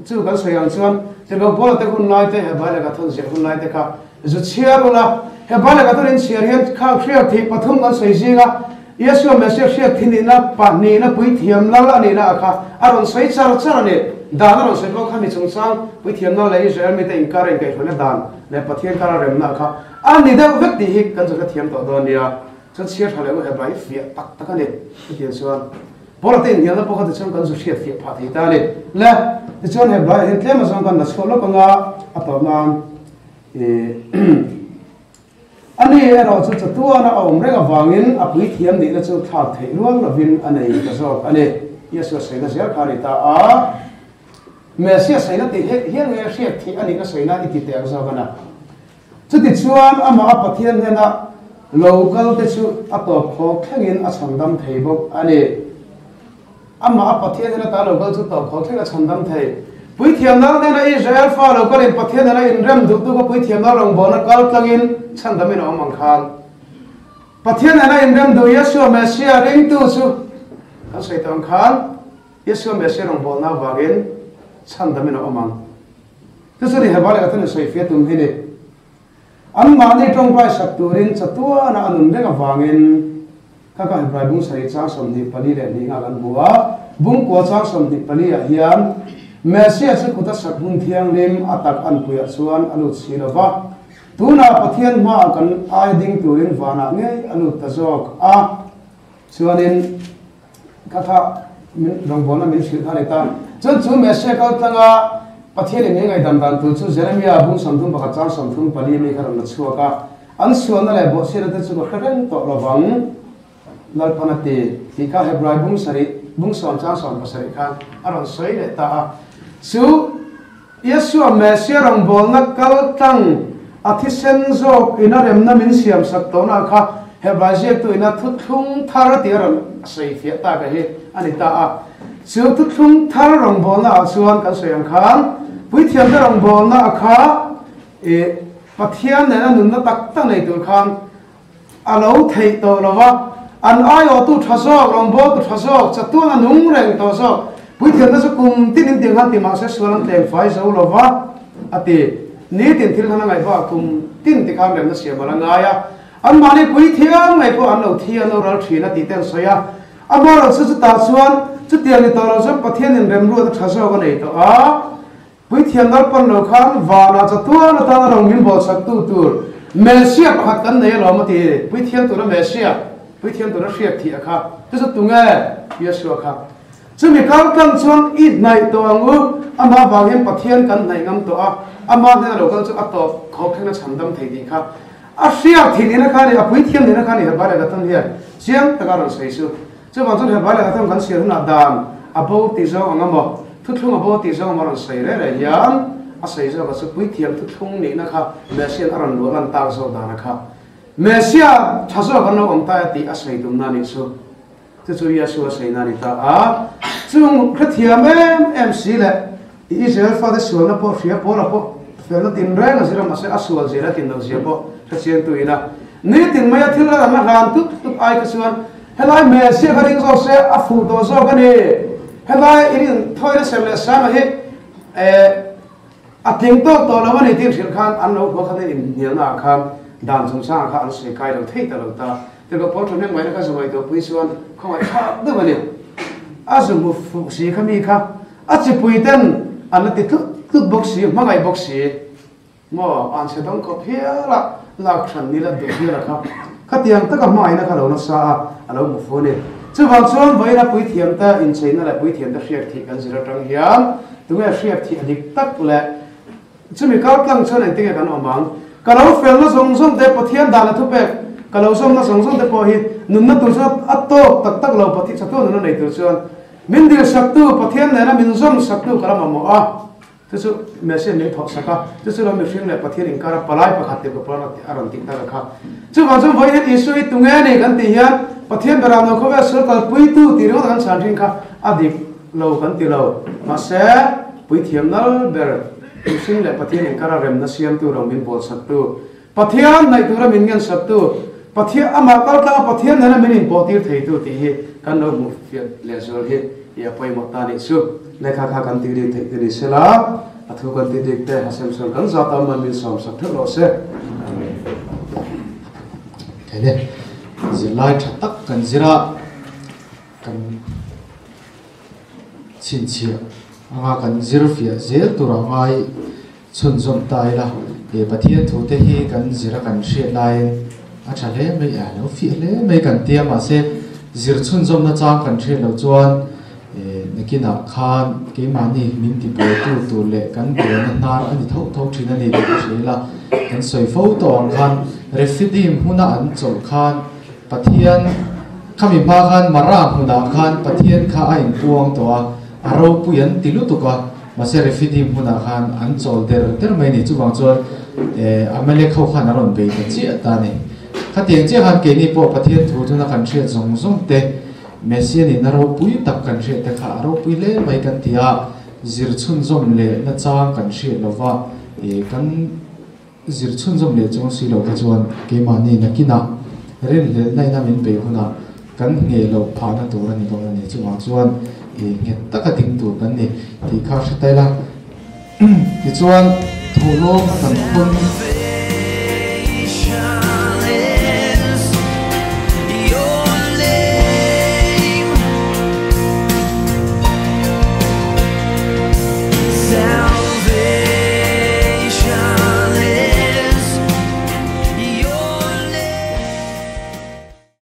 chu kan soyang chuan te lo bol te hun lai te he ba le ka thon se hun lai te kha zu chia la he bala ka torin chia hian khang khriak thi pathum kan sei jinga Yesu Messia khriak thini na pa ni na pui thiam la ni na kha aron sei char char ne dan aron sei ko khami chung sang pui thiam na le Israel mi te in karen kai thone dan le pathian kara rem na kha an ni da vek ti hi kan zu ka thiam to don dia chan chia thale mo he bai fia tak tak ne tian suan Polatin yang apa kata cakap kan sudah siap pati tadi. Lah, itu kan hebat. Hentleh macam kan sekolah kan apa nam. Ani era tu tua na mereka wangin apa itiam di itu thad thei luang labin ani kasok ani Yesus saya nasihat hari ta Mesias saya nanti hiang yang siap thi ani kasoi na itu tiang sabana. Jadi cuan ama apa tiang hena local tu atau kok hengin asandam thei bok ani amma pathian na ta local chu to khol thela chandam thai pui thiam na na Israel fa local in pathian na in ram du tu ko pui thiam na rong bona kal tlangin chandam in omang khan pathian na in ram du Yesu Mesia ring tu chu kan sai tang khan Yesu Mesia rong bona wagin chandam in omang tu suri hebale atun sai fe tum hine amma ni tong pai sak turin chatua na anun de ka wangin kaka hebrai bung sari chang som ni pali le ni nga kan bua bung ko chang som ni pali a hiam Mesia se kuta sak bung thiang lim atak an puya chuan alut silova tuna pathian ma kan ai ding turin wana nge alut tazok a chuanin kata min rong bona min sil thale ta chun chu Mesia kal tanga pathian ni ngai dam dan tu chu Jeremia bung som thum baka chang som thum pali mi kharam na chuaka an suan na le bo sira te chu ko khren to lawang Lallawmkima tika hebrai bung sari bung som chang som pasari khan aron soi le ta chu Yesu Mesia rong bol na kal tang athisen zo ina rem na min siam sak to na kha hebrai je tu ina thu thung thar ti ron sei fia ta ka hi ani ta a chu thu thung thar rong bol na chuan kan soyang khan pui thiam da rong bol na kha pathian na nun na tak tak nei tur khan alo thei to lawa an ayo tu thasok rongbo tu thasok chatuang anung reng to so pui thiam na so kum tin in ting han ti ma se sualang tleng fai zo lova ati ni tin thil hana ngai ba kum tin ti kham rem na sia bala ngaya an mani pui thiam ngai po an lo thi an lo ral thina ti ten soya amaro chu ta chuan chu tiang ni to lo so pathian in rem ru ta thasok nei to a pui thiam dal pan lo khan wana chatuang na ta rong min bol sak tu tur Mesia pakhat kan nei lo ma ti pui thiam tu na Mesia pui thiam tu na hriat thi akha tu chu tunga Yesu akha chumi kal kan chon I nai to angu ama wangin pathian kan nai ngam to a ama na lo kan chu ato khok thena chandam thei di kha a hriat thi ni na kha ni a pui thiam ni na kha ni ba la tan hian siam ta ka ron sei su chu wang chon ba la tan kan sia na dan abo ti zo angamo thu thung abo ti zo ma ron sei re re hian a sei zo ka chu pui thiam thu thung ni na kha Mesia aron lo lan ta zo da na kha Mesia chaso kan no om ta ti asai dum na ni so tu chu Yesu asai na ni ta a chung khathiam em si le Israel fa de sual na po fia po la po fel na tin re na sira ma se asual zira tin no sia po khathiam tu ina ni tin maya thila na ran tu ai ka suan helai Mesia ka ring zo se afu do zo ka ni helai irin thoi se le sa ma he a ting to la ma ni tin sil khan an no ko khan ni ni na khan dan chung sa kha an se kai lo thei ta lo ta te ko por thone mai na ka so to pui suan khong ai kha de ba ni a su mu fu si kha mi kha a chi pui ten an ti tu box si ma ngai box si mo an se dong ko phia la khan ni la do hi la kha kha tiang ta ka mai na kha lo na sa a lo mu fu ni chu wang chuan vai na pui thiam ta in chein na la pui thiam ta hriat thi kan zira tang hiam tu nge hriat thi adik tak le chu mi kal tlang chuan an tinga kan omang kalau fel na song song de pathian dana thu pe kalau song na song song de po hi nun na tu sa atto tak tak lo pathi chato nun nei tu chuan min dil saktu pathian na min zom saktu karam mo a tu chu Mesia nei tho saka tu chu lo mi film le pathian in kara palai pakhat te ko plana aron tik ta kha chu wa chu voi he isu I tunga nei kan ti hian pathian beram no ko ve sur kal pui tu ti ro kan chan thing kha adik lo kan ti lo ma se pui thiam nal ber Using le pathian in kara rem na siam tu rong min bol sak tu pathian nai tu ra min ngan sak tu pathian ama kal ta pathian na min in potir thei tu ti hi kan no mu fiat le zol hi ya poi mo ta ni su le kha kha kan ti ri thei ri sela thu kan ti dik te hasem san kan za ta man min som sak thelo se cái này zilai chặt tắc cần zira cần xin chia anga cần zir phía zir tura ngai chun zom tai la e pathian thu te hi cần zira cần shia lai a chale mai a lo fi le mai cần tia ma se zir chun zom na chang cần shia lo chuan e nikina khan ke mani min ti po tu le kan be na nar ani thau thina ni be la kan soi fo to ang khan refidim huna an chol khan pathian khami ma khan mara huna khan pathian kha a in puang to a ro puyan tilu to ka ma se refidim huna khan an chol der mai ni chu wang chol e amele khau khan aron be ta chi ata ni khatiang che han ke ni po pathian thu tu na kan thria zong te mesian ni na ro pui tak kan thria te kha ro pui le mai kan tia zir chun zom le na chang kan thria lova e kan zir chun zom le chong si lo ka chuan ke mani na kina ren le nai na min be huna kan nge lo pha na tur ani bang ani chuwa chuan e nge taka ting tur kan ni ti kha thai la ti chuan tholo kan khun